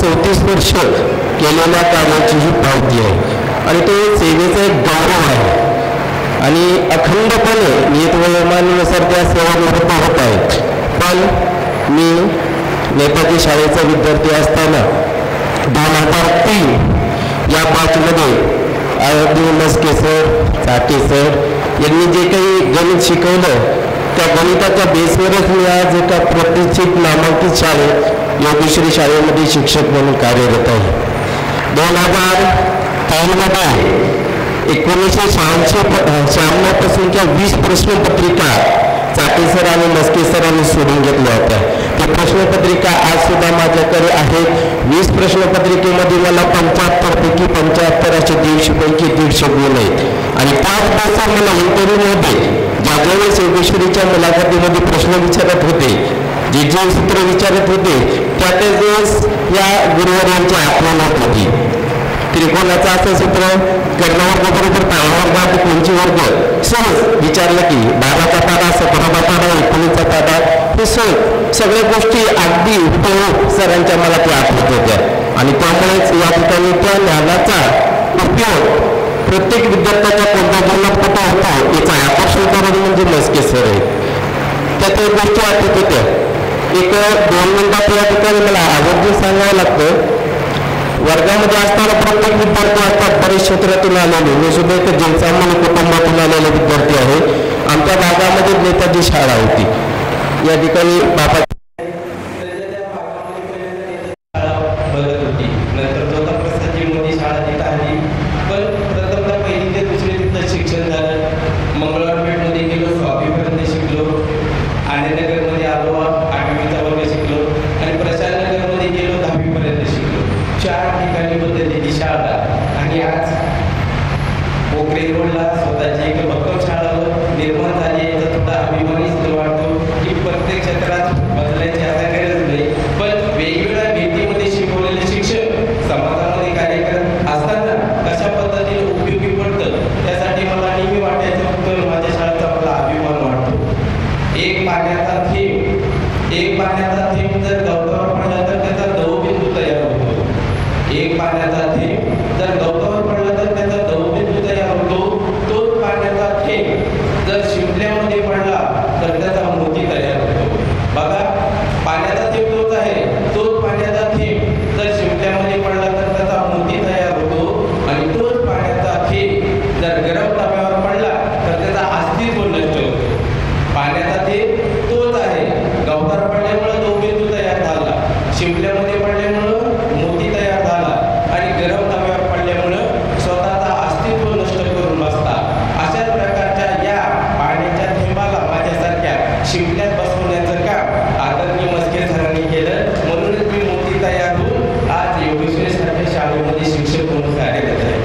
34 वर्ष केलेल्या कार्याची ही पावती आहे आणि तो सेवेचा एक गौरव आहे आणि अखंडपणे नियतवयोमानानुसार त्या सेवानिवृत्त होत आहेत. पण मी नेताजी शाळेचा विद्यार्थी असताना 2003 या बॅचमध्ये आरती मस्के सर, चाटे सर यांनी जे काही गणित शिकवलं त्या गणिताच्या बेसवरच मी आज एका प्रतिष्ठित नामांकित शाळेत योगेश्वरी शाळेमध्ये शिक्षक म्हणून कार्यरत आहे. 2003 मध्ये 1996 पासूनच्या 20 प्रश्नपत्रिका चाटे सर आणि मस्के सरांनी सोडून घेतल्या होत्या. त्या प्रश्नपत्रिका आज सुद्धा माझ्याकडे आहेत. 20 प्रश्नपत्रिकेमध्ये मला 75 पैकी 75 असे 150 पैकी 150 गुण आहेत आणि त्याच दिवसात मला इंटरव्ह्यूमध्ये ज्यावेळेस योगेश्वरीच्या मुलाखतीमध्ये प्रश्न विचारत होते, जे सूत्र विचारत होते त्याच वेळेस या गुरुवारांची आठवण होत होती. त्रिकोणाचं असं सूत्र कर्णवर्ग बरोबर ताळवर्ग कोणची वर्ग सहज विचारलं की 12चा पाडा 17चा पाडा 19चा पाडा हे सगळ्या गोष्टी अगदी सरांच्या मला त्या आठवत होत्या आणि त्यामुळेच या ठिकाणी त्या ज्ञानाचा उपयोग प्रत्येक विद्यार्थ्याच्या कोणत्या जीवनात कुठं होतो याचा आकर्षण करून म्हणजे मस्के सर आहे. त्या त्या गोष्टी आठवत होत्या. एक 2 मिनिटात या ठिकाणी मला आवर्जून सांगावं लागतं. वर्गामध्ये असताना प्रत्येक विद्यार्थी असतात बरेच क्षेत्रातून आलेले. मी सुद्धा एक जनसामान्य कुटुंबातून आलेले विद्यार्थी आहे. आमच्या भागामध्ये नेताजी शाळा होती. या ठिकाणी बाबा बघत होती. नंतर जोता प्रसादजी मोदी शाळा तिथं आली. पण प्रथमतः 1ली ते 2री तिथं शिक्षण झालं. मंगळवारपेठमध्ये गेलो, स्वामीपर्यंत शिकलो. आनंदनगरमध्ये आलो, 8वीचा वर्ग शिकलो आणि प्रशांतनगरमध्ये गेलो, 10वीपर्यंत शिकलो. 4 ठिकाणी बदललेली शाळा आणि आज पोखरे रोडला स्वतःची एक भक्कम शाळा निर्माण झाली. याचा थोडा अभिमानीच वाटतो की प्रत्येक क्षेत्रात बदलायची आता गरज नाही, पण वेगवेगळ्या भीतीमध्ये शिकवलेले शिक्षक समाजामध्ये कार्य करत असताना कशा पद्धतीने उपयोगी पडतं त्यासाठी मला नेहमी वाटायचं फक्त माझ्या शाळेचा मला अभिमान वाटतो. एक पाण्याचा थेंब जर गवतावर पडला तर त्याचा दवबिंदू तयार होतो. एक पाण्याचा थेंब जर गवतावर पडला तर त्याचा दवबिंदू तयार होतो. तोच पाण्याचा थेंब जर शिंपल्यामध्ये पडला तर त्याचा मोती तयार होतो. बघा, पाण्याचा थेंब तोच आहे. तोच पाण्याचा थेंब जर शिंपल्यामध्ये पडला तर त्याचा मोती तयार होतो आणि तोच पाण्याचा थेंब जर गरम ताप्यावर पडला तर त्याचा अस्तित्व नष्ट होतो. पाण्याचा थेंब तोच आहे. गवतावर पडल्यामुळे दवबिंदू तयार झाला, शिंपल्यामध्ये पडल्यामुळं मोती तयार झाला आणि गरम ताप्यावर पडल्यामुळं स्वतःचा अस्तित्व नष्ट करून बसता. अशाच प्रकारच्या या पाण्याच्या थेंबाला माझ्यासारख्या शिंपल्यात बसवण्याचं काम आदरणीय मस्के सरांनी केलं. म्हणूनच मी मोती तयार होऊन आज योगेश्वरी सारख्या शाळेमध्ये शिक्षक म्हणून कार्यरत आहे.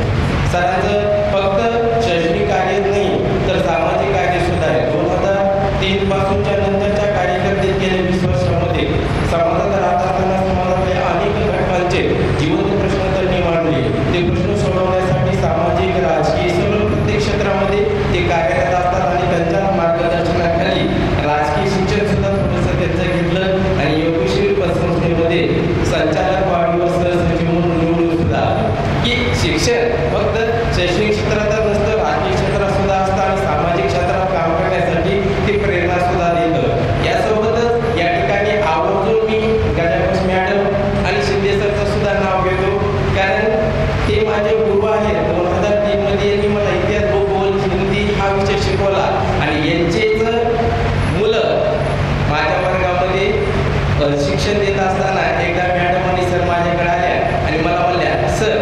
सरांचं फक्त शैक्षणिक कार्य नाही तर सामाजिक कार्य सुद्धा आहे. 2003 पासूनच्या नंतरच्या कार्यकर्ते गेल्या 20 वर्षामध्ये समाजात राहत असताना समाजातल्या अनेक घटकांचे जीवन प्रश्न त्यांनी मांडले. ते प्रश्न सोडवण्यासाठी सामाजिक, राजकीय सर्व प्रत्येक क्षेत्रामध्ये ते कार्यरत असतात आणि त्यांच्या मार्गदर्शनाखाली राजकीय शिक्षण सुद्धा थोडंसं त्यांचं घेतलं आणि योगेश्वरी पतसंस्थेमध्ये संचालक वाढीवर सहसचिव म्हणून निवडून सुद्धा की शिक्षण फक्त शैक्षणिक क्षेत्रातच नसतं, राजकीय क्षेत्रात सुद्धा असतं आणि सामाजिक क्षेत्रात काम करण्यासाठी ते प्रेरणा सुद्धा देतं. यासोबतच या ठिकाणी आवर्जून मी गजानन मॅडम आणि शिंदे सरचं सुद्धा नाव घेतो, कारण ते माझे गुरु आहेत. 2003 मध्ये यांनी मला इतिहास, भूगोल, हिंदी हा विषय शिकवला आणि यांचेच मुलं माझ्या वर्गामध्ये शिक्षण देत असताना एकदा मॅडम आणि सर माझ्याकडे आल्या आणि मला म्हणल्या, सर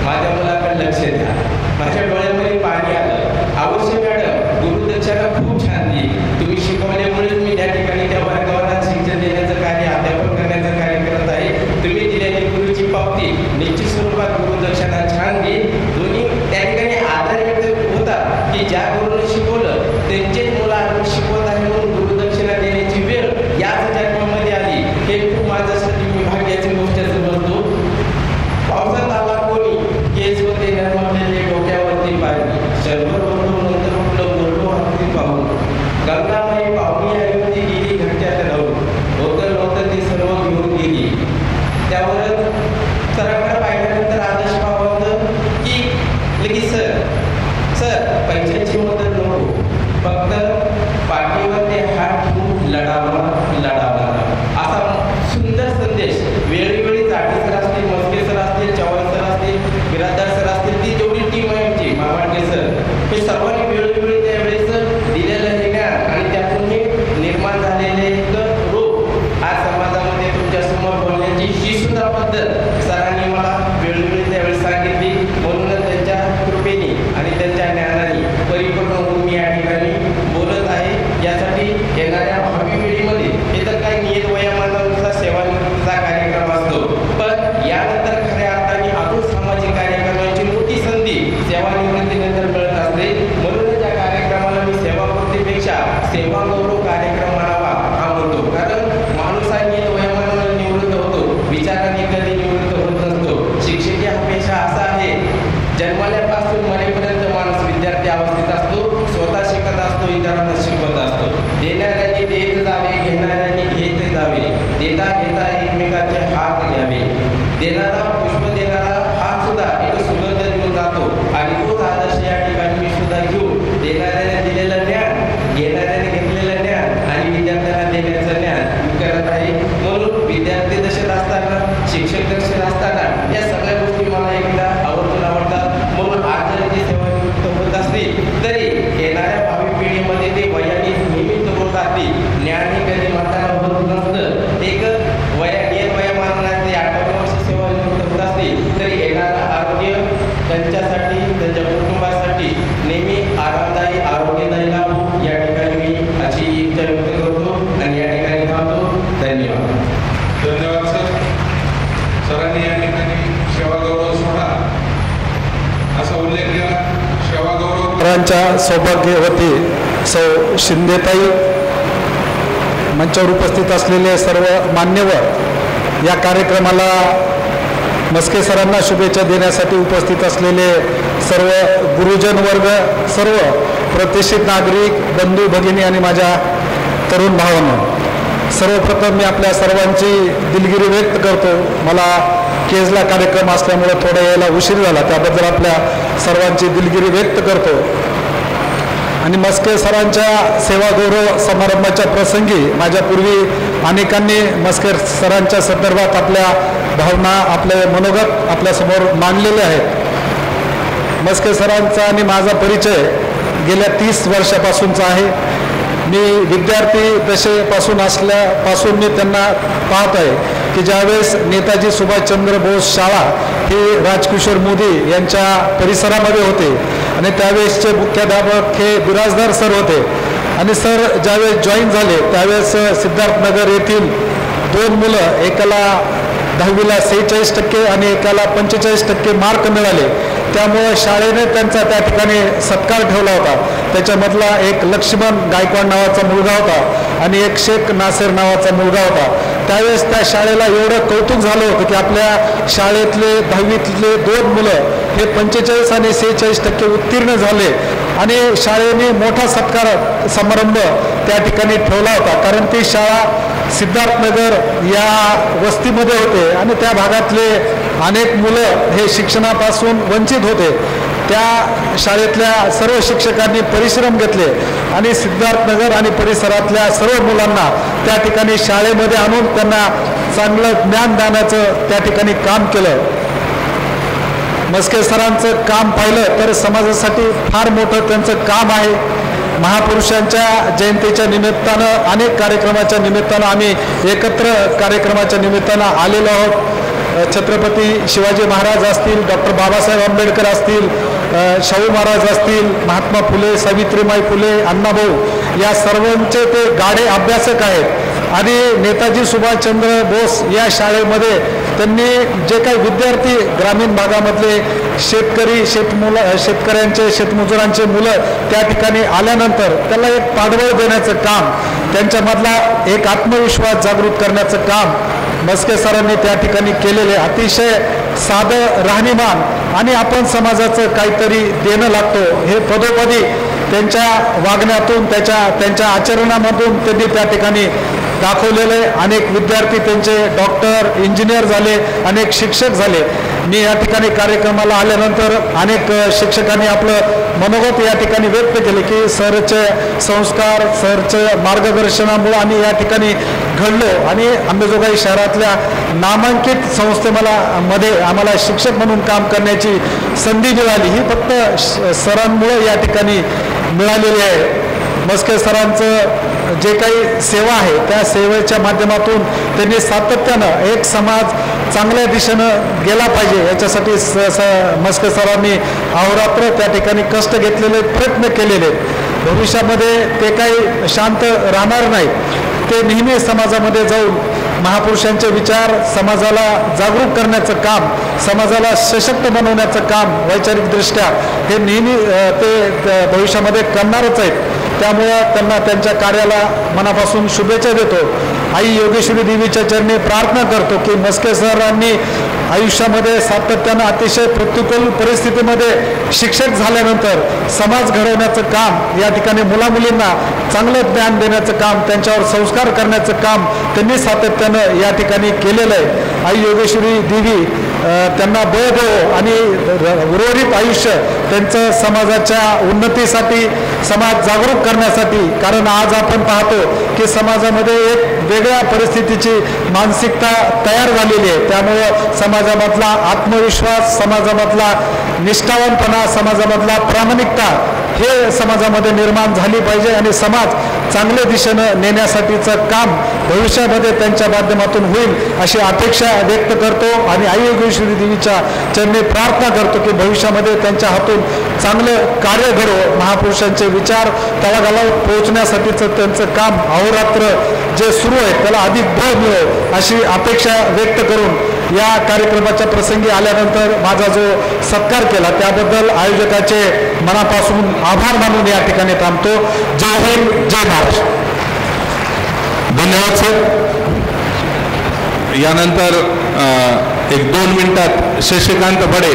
माझ्या मुलाकडे लक्ष द्या. माझ्या डोळ्यामध्ये पाणी आलं. अवश्य मॅडम, गुरुदक्षिणा खूप छान दिली. तुम्ही शिकवल्यामुळेच मी त्या ठिकाणी त्या वर्गावर शिक्षण देण्याचं कार्य, अध्यापन करण्याचं कार्य करत आहे. तुम्ही दिलेली गुरुची पावती निश्चित स्वरूपात गुरुदक्षिणा छान दिली. दोन्ही त्या ठिकाणी आधार व्यक्त होता की ज्या गुरुने शिकवलं त्यांचेच मुलं आपण शिकवत आहे म्हणून गुरुदक्षिणा देण्याची वेळ याच जन्मामध्ये आली. हे खूप माझ्यासाठी मी भाग्याची गोष्ट समजतो. पावसात आला कोणी केस होते नर्मलेले डोक्यावरती पाणी, शंभर बोललो नंतर कुठलं बोललो हाती पाहून, गंगामाई पाहुणी आली होती गेली घरट्यात राहून, होतं नव्हतं ती सर्व घेऊन गेली. त्यावरच असा उल्लेख केला. सेवागौरव सौभाग्यवती सौ शिंदेताई, मंचावर उपस्थित असलेले सर्व मान्यवर, या कार्यक्रमाला मस्के सरांना शुभेच्छा देण्यासाठी उपस्थित असलेले सर्व गुरुजन वर्ग, सर्व प्रतिष्ठित नागरिक, बंधू भगिनी आणि माझ्या तरुण भावांनो, सर्वप्रथम मी आपल्या सर्वांची दिलगिरी व्यक्त करतो. मला केजला कार्यक्रम असल्यामुळे थोडा यायला उशीर झाला, त्याबद्दल आपल्या सर्वांची दिलगिरी व्यक्त करतो. आणि मस्के सरांच्या सेवागौरव समारंभाच्या प्रसंगी माझ्यापूर्वी अनेकांनी मस्के सरांच्या संदर्भात आपल्या भावना, आपले मनोगत आपल्यासमोर मांडलेले आहेत. मस्के सरांचा आणि माझा परिचय गेल्या 30 वर्षापासूनचा आहे. मी विद्यार्थी दशेपासून असल्यापासून मी त्यांना पाहत आहे की ज्यावेळेस नेताजी सुभाषचंद्र बोस शाळा ही राजकिशोर मोदी यांच्या परिसरामध्ये होते आणि त्यावेळेसचे मुख्याध्यापक हे बिराजदार सर होते. आणि सर ज्यावेळेस जॉईन झाले त्यावेळेस सिद्धार्थनगर येथील 2 मुलं, एकाला 10वीला 46% आणि एकाला 45% मार्क मिळाले. त्यामुळे शाळेने त्यांचा त्या ठिकाणी सत्कार ठेवला होता. त्याच्यामधला एक लक्ष्मण गायकवाड नावाचा मुलगा होता आणि एक शेख नासेर नावाचा मुलगा होता. त्यावेळेस त्या शाळेला एवढं कौतुक झालं होतं की आपल्या शाळेतले 10वीतले 2 मुलं हे 45 आणि 46% उत्तीर्ण झाले आणि शाळेने मोठा सत्कार समारंभ त्या ठिकाणी ठेवला होता. कारण ती शाळा सिद्धार्थनगर या वस्तीमध्ये होते आणि त्या भागातले अनेक मुलं हे शिक्षणापासून वंचित होते. त्या शाळेतल्या सर्व शिक्षकांनी परिश्रम घेतले आणि सिद्धार्थनगर आणि परिसरातल्या सर्व मुलांना त्या ठिकाणी शाळेमध्ये आणून त्यांना चांगलं ज्ञानदानाचं त्या ठिकाणी काम केलं. मस्के सरांचं काम पाहिलं तर समाजासाठी फार मोठं त्यांचं काम आहे. महापुरुषांच्या जयंतीच्या निमित्तानं, अनेक कार्यक्रमाच्या निमित्तानं आम्ही एकत्र कार्यक्रमाच्या निमित्तानं आलेलो आहोत. छत्रपती शिवाजी महाराज असतील, डॉक्टर बाबासाहेब आंबेडकर असतील, शाहू महाराज असतील, महात्मा फुले, सावित्रीबाई फुले, अण्णाभाऊ, या सर्वांचे ते गाढे अभ्यासक आहेत. आणि नेताजी सुभाषचंद्र बोस या शाळेमध्ये त्यांनी जे काही विद्यार्थी ग्रामीण भागामधले शेतकऱ्यांचे, शेतमजुरांचे मुलं त्या ठिकाणी आल्यानंतर त्याला एक पाठबळ देण्याचं काम, त्यांच्यामधला एक आत्मविश्वास जागृत करण्याचं काम मस्के सरांनी त्या ठिकाणी केलेले. अतिशय साधं राहणीमान आणि आपण समाजाचं काहीतरी देणं लागतो हे पदोपदी त्यांच्या वागण्यातून, त्यांच्या आचरणामधून त्यांनी त्या ठिकाणी दाखवलेले. अनेक विद्यार्थी त्यांचे डॉक्टर, इंजिनियर झाले, अनेक शिक्षक झाले. मी या ठिकाणी कार्यक्रमाला आल्यानंतर अनेक शिक्षकांनी आपलं मनोगत या ठिकाणी व्यक्त केले की सरचे संस्कार, सरचं मार्गदर्शनामुळे आम्ही या ठिकाणी घडलो आणि अंबेजोगाई शहरातल्या नामांकित संस्थेमध्ये आम्हाला शिक्षक म्हणून काम करण्याची संधी मिळाली. ही फक्त सरांमुळे या ठिकाणी मिळालेली आहे. मस्के सरांचं जे काही सेवा आहे त्या सेवेच्या माध्यमातून त्यांनी सातत्यानं एक समाज चांगल्या दिशेनं गेला पाहिजे याच्यासाठी मस्के सरांनी अहोरात्र त्या ठिकाणी कष्ट घेतलेले, प्रयत्न केलेले. भविष्यामध्ये ते काही शांत राहणार नाही. ते नेहमी समाजामध्ये जाऊन महापुरुषांचे विचार समाजाला जागरूक करण्याचं काम, समाजाला सशक्त बनवण्याचं काम वैचारिकदृष्ट्या हे नेहमी ते भविष्यामध्ये करणारच आहेत. त्यामुळं त्यांना त्यांच्या कार्याला मनापासून शुभेच्छा देतो. आई योगेश्वरी देवीच्या चरणी प्रार्थना करतो की मस्के सरांनी आयुष्यामध्ये सातत्यानं अतिशय प्रतिकूल परिस्थितीमध्ये शिक्षक झाल्यानंतर समाज घडवण्याचं काम, या ठिकाणी मुलामुलींना चांगलं ज्ञान देण्याचं काम, त्यांच्यावर संस्कार करण्याचं काम त्यांनी सातत्यानं या ठिकाणी केलेलं आहे. आई योगेश्वरी देवी त्यांना बळ देवो आणि उर्वरित आयुष्य त्यांचं समाजाच्या उन्नतीसाठी, समाज जागरूक करण्यासाठी. कारण आज आपण पाहतो की समाजामध्ये एक वेगळ्या परिस्थितीची मानसिकता तयार झालेली आहे. त्यामुळं समाजामधला आत्मविश्वास, समाजामधला निष्ठावानपणा, समाजामधला प्रामाणिकता हे समाजामध्ये निर्माण झाली पाहिजे आणि समाज चांगल्या दिशेनं नेण्यासाठीचं काम भविष्यामध्ये त्यांच्या माध्यमातून होईल अशी अपेक्षा व्यक्त करतो. आणि आई योगेश्वरी देवीच्या चरणी प्रार्थना करतो की भविष्यामध्ये त्यांच्या हातून चांगलं कार्य घडो, महापुरुषांचे विचार तळागाळावर पोहोचण्यासाठीचं त्यांचं काम अहोरात्र जे सुरू आहे त्याला अधिक बळ मिळो अशी अपेक्षा व्यक्त करून या कार्यक्रमाच्या प्रसंगी आल्यानंतर माझा जो सत्कार केला त्याबद्दल आयोजकाचे मनापासून आभार मानून या ठिकाणी थांबतो. जय हिंद, जय महाराष्ट्र. धन्यवाद सर. यानंतर 1-2 मिनिटात शशिकांत बडे